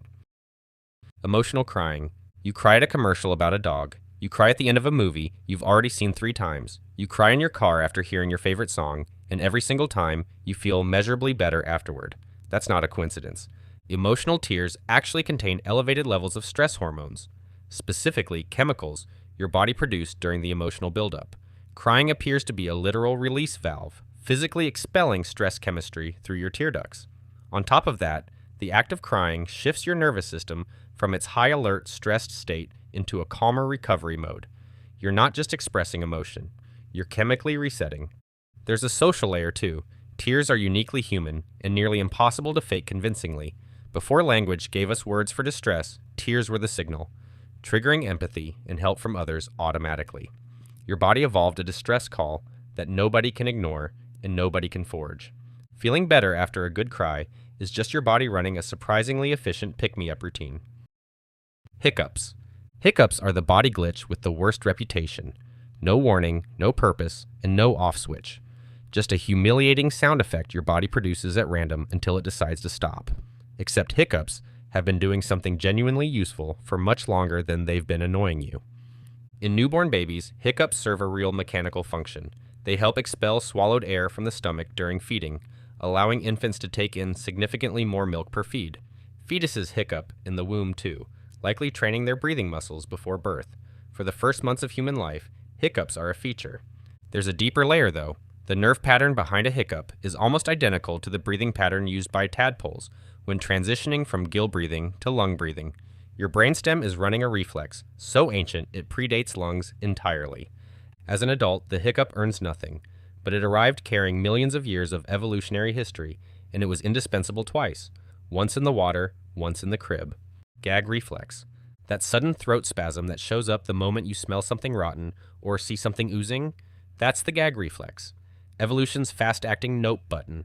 Emotional crying. You cry at a commercial about a dog. You cry at the end of a movie you've already seen 3 times. You cry in your car after hearing your favorite song, and every single time you feel measurably better afterward. That's not a coincidence. Emotional tears actually contain elevated levels of stress hormones, specifically chemicals your body produced during the emotional buildup. Crying appears to be a literal release valve, physically expelling stress chemistry through your tear ducts. On top of that, the act of crying shifts your nervous system from its high alert, stressed state into a calmer recovery mode. You're not just expressing emotion, you're chemically resetting. There's a social layer too. Tears are uniquely human and nearly impossible to fake convincingly. Before language gave us words for distress, tears were the signal, triggering empathy and help from others automatically. Your body evolved a distress call that nobody can ignore and nobody can forge. Feeling better after a good cry is just your body running a surprisingly efficient pick-me-up routine. Hiccups. Hiccups are the body glitch with the worst reputation. No warning, no purpose, and no off switch. Just a humiliating sound effect your body produces at random until it decides to stop. Except hiccups have been doing something genuinely useful for much longer than they've been annoying you. In newborn babies, hiccups serve a real mechanical function. They help expel swallowed air from the stomach during feeding, allowing infants to take in significantly more milk per feed. Fetuses hiccup in the womb too, likely training their breathing muscles before birth. For the first months of human life, hiccups are a feature. There's a deeper layer though. The nerve pattern behind a hiccup is almost identical to the breathing pattern used by tadpoles when transitioning from gill breathing to lung breathing. Your brainstem is running a reflex, so ancient it predates lungs entirely. As an adult, the hiccup earns nothing, but it arrived carrying millions of years of evolutionary history, and it was indispensable twice, once in the water, once in the crib. Gag reflex. That sudden throat spasm that shows up the moment you smell something rotten or see something oozing, that's the gag reflex. Evolution's fast-acting nope button.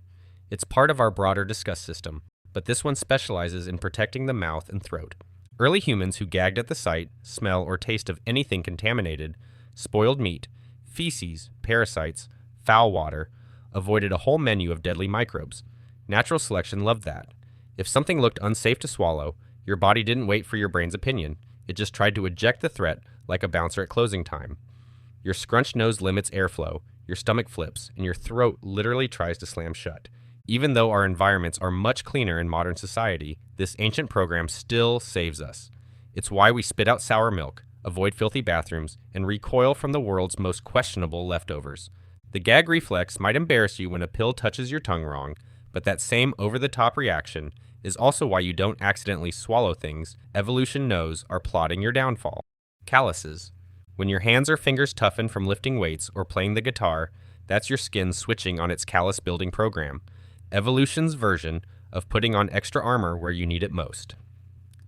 It's part of our broader disgust system, but this one specializes in protecting the mouth and throat. Early humans who gagged at the sight, smell, or taste of anything contaminated, spoiled meat, feces, parasites, foul water, avoided a whole menu of deadly microbes. Natural selection loved that. If something looked unsafe to swallow, your body didn't wait for your brain's opinion. It just tried to eject the threat like a bouncer at closing time. Your scrunched nose limits airflow, your stomach flips, and your throat literally tries to slam shut. Even though our environments are much cleaner in modern society, this ancient program still saves us. It's why we spit out sour milk, avoid filthy bathrooms, and recoil from the world's most questionable leftovers. The gag reflex might embarrass you when a pill touches your tongue wrong, but that same over-the-top reaction is also why you don't accidentally swallow things evolution knows are plotting your downfall. Calluses. When your hands or fingers toughen from lifting weights or playing the guitar, that's your skin switching on its callus-building program. Evolution's version of putting on extra armor where you need it most.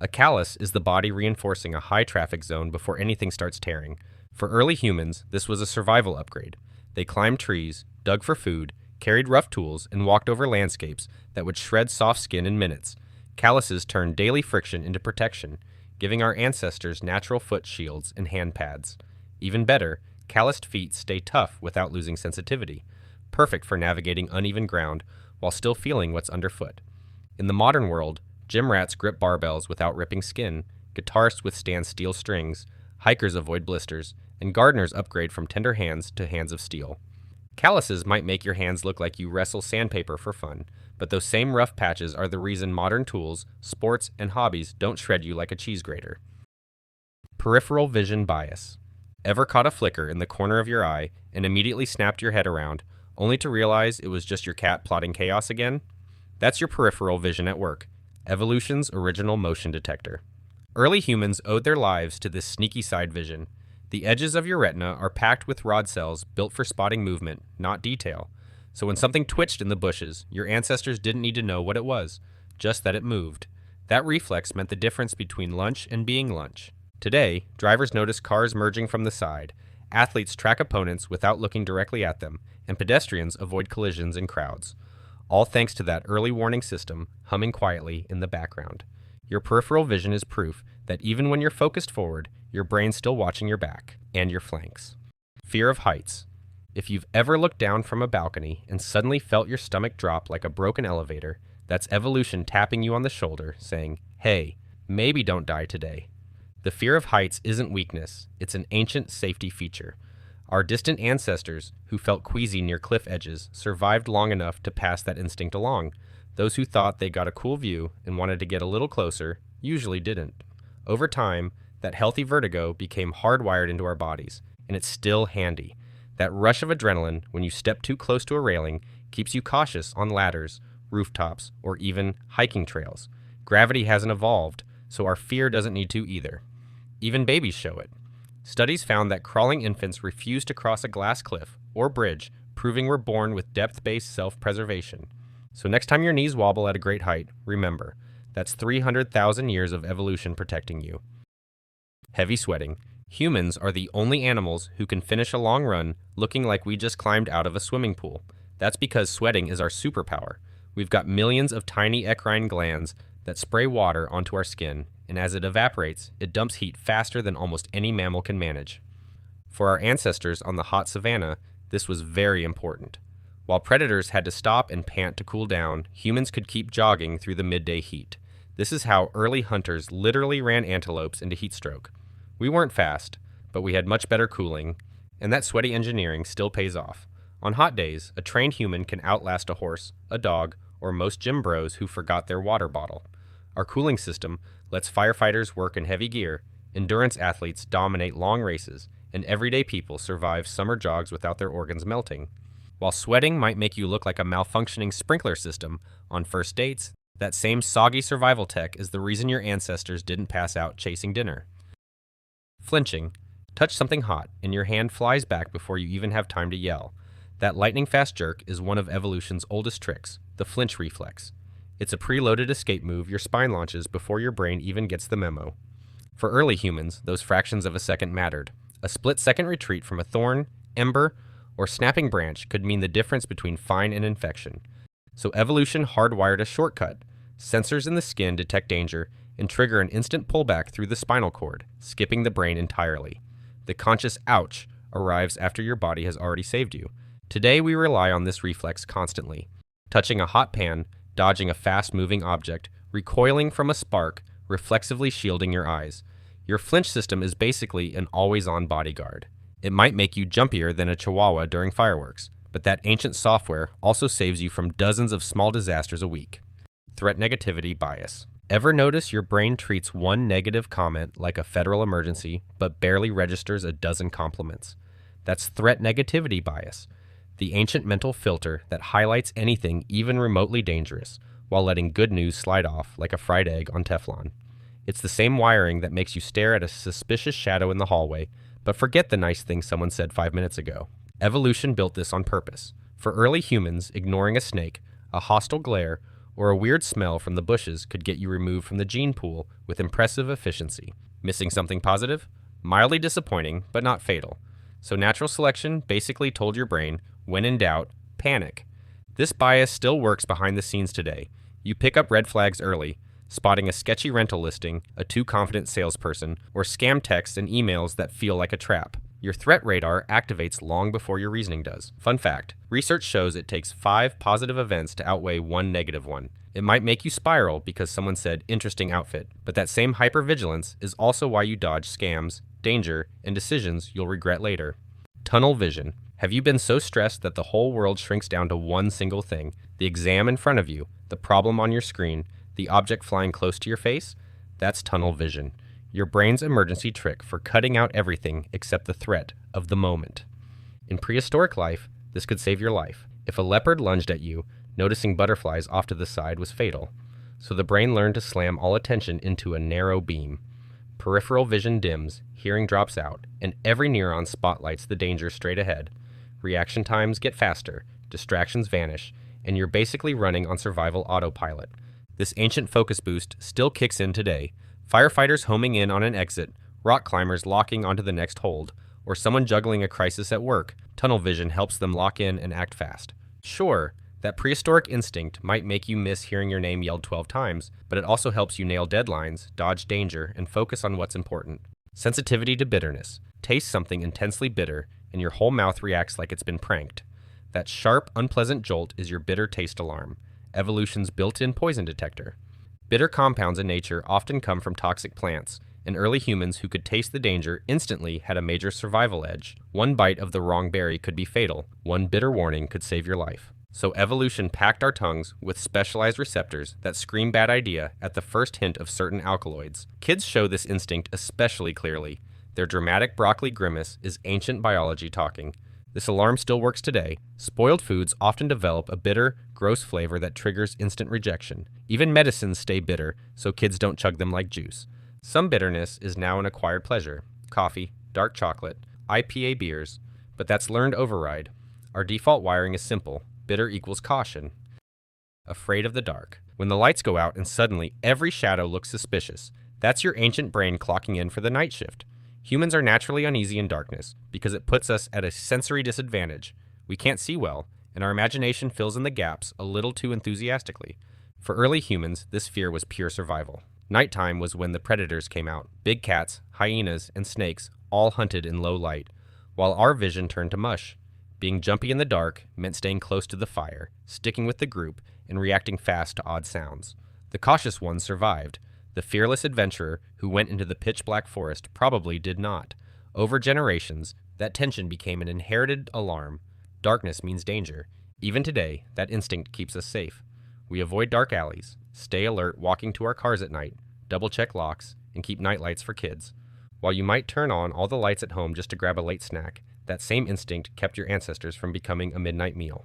A callus is the body reinforcing a high-traffic zone before anything starts tearing. For early humans, this was a survival upgrade. They climbed trees, dug for food, carried rough tools, and walked over landscapes that would shred soft skin in minutes. Calluses turned daily friction into protection, giving our ancestors natural foot shields and hand pads. Even better, calloused feet stay tough without losing sensitivity, perfect for navigating uneven ground while still feeling what's underfoot. In the modern world, gym rats grip barbells without ripping skin, guitarists withstand steel strings, hikers avoid blisters, and gardeners upgrade from tender hands to hands of steel. Calluses might make your hands look like you wrestle sandpaper for fun, but those same rough patches are the reason modern tools, sports, and hobbies don't shred you like a cheese grater. Peripheral vision bias. Ever caught a flicker in the corner of your eye and immediately snapped your head around, only to realize it was just your cat plotting chaos again? That's your peripheral vision at work, evolution's original motion detector. Early humans owed their lives to this sneaky side vision. The edges of your retina are packed with rod cells built for spotting movement, not detail. So when something twitched in the bushes, your ancestors didn't need to know what it was, just that it moved. That reflex meant the difference between lunch and being lunch. Today, drivers notice cars merging from the side, athletes track opponents without looking directly at them, and pedestrians avoid collisions in crowds. All thanks to that early warning system humming quietly in the background. Your peripheral vision is proof that even when you're focused forward, your brain's still watching your back and your flanks. Fear of heights. If you've ever looked down from a balcony and suddenly felt your stomach drop like a broken elevator, that's evolution tapping you on the shoulder, saying, "Hey, maybe don't die today." The fear of heights isn't weakness, it's an ancient safety feature. Our distant ancestors, who felt queasy near cliff edges, survived long enough to pass that instinct along. Those who thought they got a cool view and wanted to get a little closer usually didn't. Over time, that healthy vertigo became hardwired into our bodies, and it's still handy. That rush of adrenaline when you step too close to a railing keeps you cautious on ladders, rooftops, or even hiking trails. Gravity hasn't evolved, so our fear doesn't need to either. Even babies show it. Studies found that crawling infants refuse to cross a glass cliff or bridge, proving we're born with depth-based self-preservation. So next time your knees wobble at a great height, remember, that's 300,000 years of evolution protecting you. Heavy sweating. Humans are the only animals who can finish a long run looking like we just climbed out of a swimming pool. That's because sweating is our superpower. We've got millions of tiny eccrine glands that spray water onto our skin, and as it evaporates, it dumps heat faster than almost any mammal can manage. For our ancestors on the hot savanna, this was very important. While predators had to stop and pant to cool down, humans could keep jogging through the midday heat. This is how early hunters literally ran antelopes into heat stroke. We weren't fast, but we had much better cooling, and that sweaty engineering still pays off. On hot days, a trained human can outlast a horse, a dog, or most gym bros who forgot their water bottle. Our cooling system lets firefighters work in heavy gear, endurance athletes dominate long races, and everyday people survive summer jogs without their organs melting. While sweating might make you look like a malfunctioning sprinkler system on first dates, that same soggy survival tech is the reason your ancestors didn't pass out chasing dinner. Flinching. Touch something hot, and your hand flies back before you even have time to yell. That lightning-fast jerk is one of evolution's oldest tricks, the flinch reflex. It's a preloaded escape move your spine launches before your brain even gets the memo. For early humans, those fractions of a second mattered. A split-second retreat from a thorn, ember, or snapping branch could mean the difference between fine and infection. So evolution hardwired a shortcut. Sensors in the skin detect danger and trigger an instant pullback through the spinal cord, skipping the brain entirely. The conscious ouch arrives after your body has already saved you. Today we rely on this reflex constantly. Touching a hot pan, dodging a fast-moving object, recoiling from a spark, reflexively shielding your eyes. Your flinch system is basically an always-on bodyguard. It might make you jumpier than a chihuahua during fireworks, but that ancient software also saves you from dozens of small disasters a week. Threat negativity bias. Ever notice your brain treats one negative comment like a federal emergency, but barely registers a dozen compliments? That's threat negativity bias, the ancient mental filter that highlights anything even remotely dangerous, while letting good news slide off like a fried egg on Teflon. It's the same wiring that makes you stare at a suspicious shadow in the hallway, but forget the nice thing someone said 5 minutes ago. Evolution built this on purpose. For early humans, ignoring a snake, a hostile glare, or a weird smell from the bushes could get you removed from the gene pool with impressive efficiency. Missing something positive? Mildly disappointing, but not fatal. So natural selection basically told your brain, when in doubt, panic. This bias still works behind the scenes today. You pick up red flags early, spotting a sketchy rental listing, a too confident salesperson, or scam texts and emails that feel like a trap. Your threat radar activates long before your reasoning does. Fun fact, research shows it takes 5 positive events to outweigh 1 negative one. It might make you spiral because someone said interesting outfit, but that same hypervigilance is also why you dodge scams, danger, and decisions you'll regret later. Tunnel vision. Have you been so stressed that the whole world shrinks down to one single thing? The exam in front of you, the problem on your screen, the object flying close to your face? That's tunnel vision. Your brain's emergency trick for cutting out everything except the threat of the moment. In prehistoric life, this could save your life. If a leopard lunged at you, noticing butterflies off to the side was fatal. So the brain learned to slam all attention into a narrow beam. Peripheral vision dims, hearing drops out, and every neuron spotlights the danger straight ahead. Reaction times get faster, distractions vanish, and you're basically running on survival autopilot. This ancient focus boost still kicks in today. Firefighters homing in on an exit, rock climbers locking onto the next hold, or someone juggling a crisis at work. Tunnel vision helps them lock in and act fast. Sure, that prehistoric instinct might make you miss hearing your name yelled 12 times, but it also helps you nail deadlines, dodge danger, and focus on what's important. Sensitivity to bitterness. Taste something intensely bitter, and your whole mouth reacts like it's been pranked. That sharp, unpleasant jolt is your bitter taste alarm, evolution's built-in poison detector. Bitter compounds in nature often come from toxic plants, and early humans who could taste the danger instantly had a major survival edge. One bite of the wrong berry could be fatal. One bitter warning could save your life. So evolution packed our tongues with specialized receptors that scream bad idea at the first hint of certain alkaloids. Kids show this instinct especially clearly. Their dramatic broccoli grimace is ancient biology talking. This alarm still works today. Spoiled foods often develop a bitter, gross flavor that triggers instant rejection. Even medicines stay bitter, so kids don't chug them like juice. Some bitterness is now an acquired pleasure. Coffee, dark chocolate, IPA beers, but that's learned override. Our default wiring is simple. Bitter equals caution. Afraid of the dark. When the lights go out and suddenly every shadow looks suspicious, that's your ancient brain clocking in for the night shift. Humans are naturally uneasy in darkness because it puts us at a sensory disadvantage. We can't see well, and our imagination fills in the gaps a little too enthusiastically. For early humans, this fear was pure survival. Nighttime was when the predators came out. Big cats, hyenas, and snakes all hunted in low light, while our vision turned to mush. Being jumpy in the dark meant staying close to the fire, sticking with the group, and reacting fast to odd sounds. The cautious ones survived. The fearless adventurer who went into the pitch-black forest probably did not. Over generations, that tension became an inherited alarm. Darkness means danger. Even today, that instinct keeps us safe. We avoid dark alleys, stay alert walking to our cars at night, double-check locks, and keep nightlights for kids. While you might turn on all the lights at home just to grab a late snack, that same instinct kept your ancestors from becoming a midnight meal.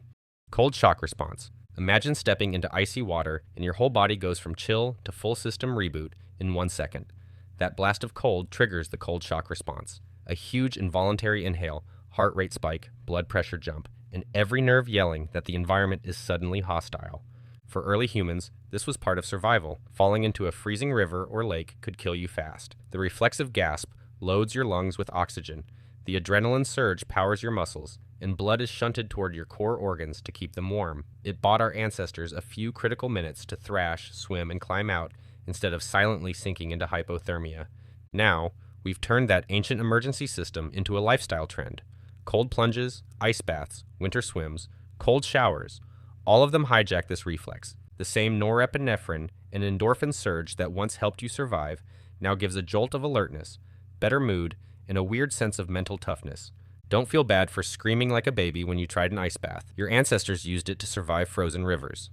Cold shock response. Imagine stepping into icy water and your whole body goes from chill to full system reboot in 1 second. That blast of cold triggers the cold shock response. A huge involuntary inhale, heart rate spike, blood pressure jump, and every nerve yelling that the environment is suddenly hostile. For early humans, this was part of survival. Falling into a freezing river or lake could kill you fast. The reflexive gasp loads your lungs with oxygen. The adrenaline surge powers your muscles, and blood is shunted toward your core organs to keep them warm. It bought our ancestors a few critical minutes to thrash, swim, and climb out instead of silently sinking into hypothermia. Now, we've turned that ancient emergency system into a lifestyle trend. Cold plunges, ice baths, winter swims, cold showers, all of them hijack this reflex. The same norepinephrine and endorphin surge that once helped you survive now gives a jolt of alertness, better mood, and a weird sense of mental toughness. Don't feel bad for screaming like a baby when you tried an ice bath. Your ancestors used it to survive frozen rivers.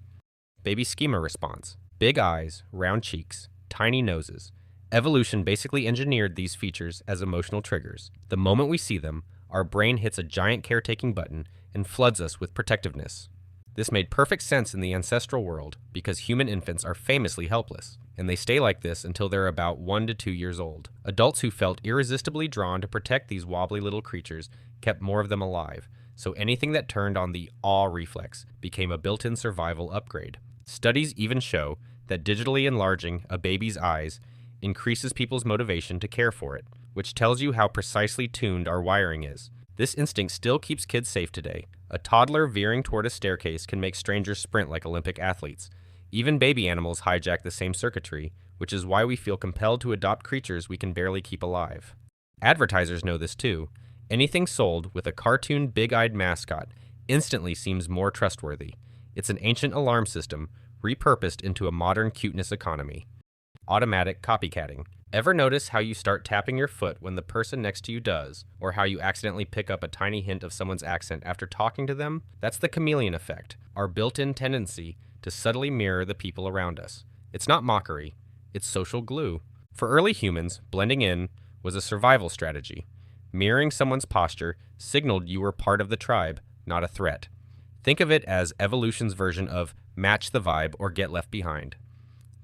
Baby schema response. Big eyes, round cheeks, tiny noses. Evolution basically engineered these features as emotional triggers. The moment we see them, our brain hits a giant caretaking button and floods us with protectiveness. This made perfect sense in the ancestral world because human infants are famously helpless, and they stay like this until they're about 1 to 2 years old. Adults who felt irresistibly drawn to protect these wobbly little creatures kept more of them alive, so anything that turned on the awe reflex became a built-in survival upgrade. Studies even show that digitally enlarging a baby's eyes increases people's motivation to care for it, which tells you how precisely tuned our wiring is. This instinct still keeps kids safe today. A toddler veering toward a staircase can make strangers sprint like Olympic athletes. Even baby animals hijack the same circuitry, which is why we feel compelled to adopt creatures we can barely keep alive. Advertisers know this too. Anything sold with a cartoon big-eyed mascot instantly seems more trustworthy. It's an ancient alarm system repurposed into a modern cuteness economy. Automatic copycatting. Ever notice how you start tapping your foot when the person next to you does, or how you accidentally pick up a tiny hint of someone's accent after talking to them? That's the chameleon effect, our built-in tendency to subtly mirror the people around us. It's not mockery, it's social glue. For early humans, blending in was a survival strategy. Mirroring someone's posture signaled you were part of the tribe, not a threat. Think of it as evolution's version of match the vibe or get left behind.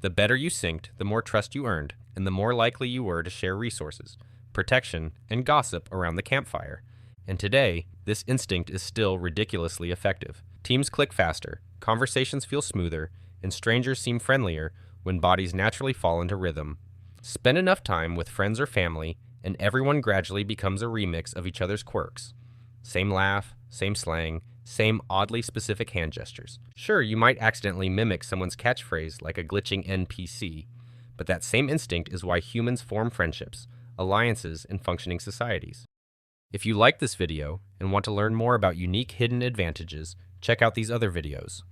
The better you synced, the more trust you earned, and the more likely you were to share resources, protection, and gossip around the campfire. And today, this instinct is still ridiculously effective. Teams click faster, conversations feel smoother, and strangers seem friendlier when bodies naturally fall into rhythm. Spend enough time with friends or family, and everyone gradually becomes a remix of each other's quirks. Same laugh, same slang, same oddly specific hand gestures. Sure, you might accidentally mimic someone's catchphrase like a glitching NPC, but that same instinct is why humans form friendships, alliances, and functioning societies. If you like this video and want to learn more about unique hidden advantages, check out these other videos.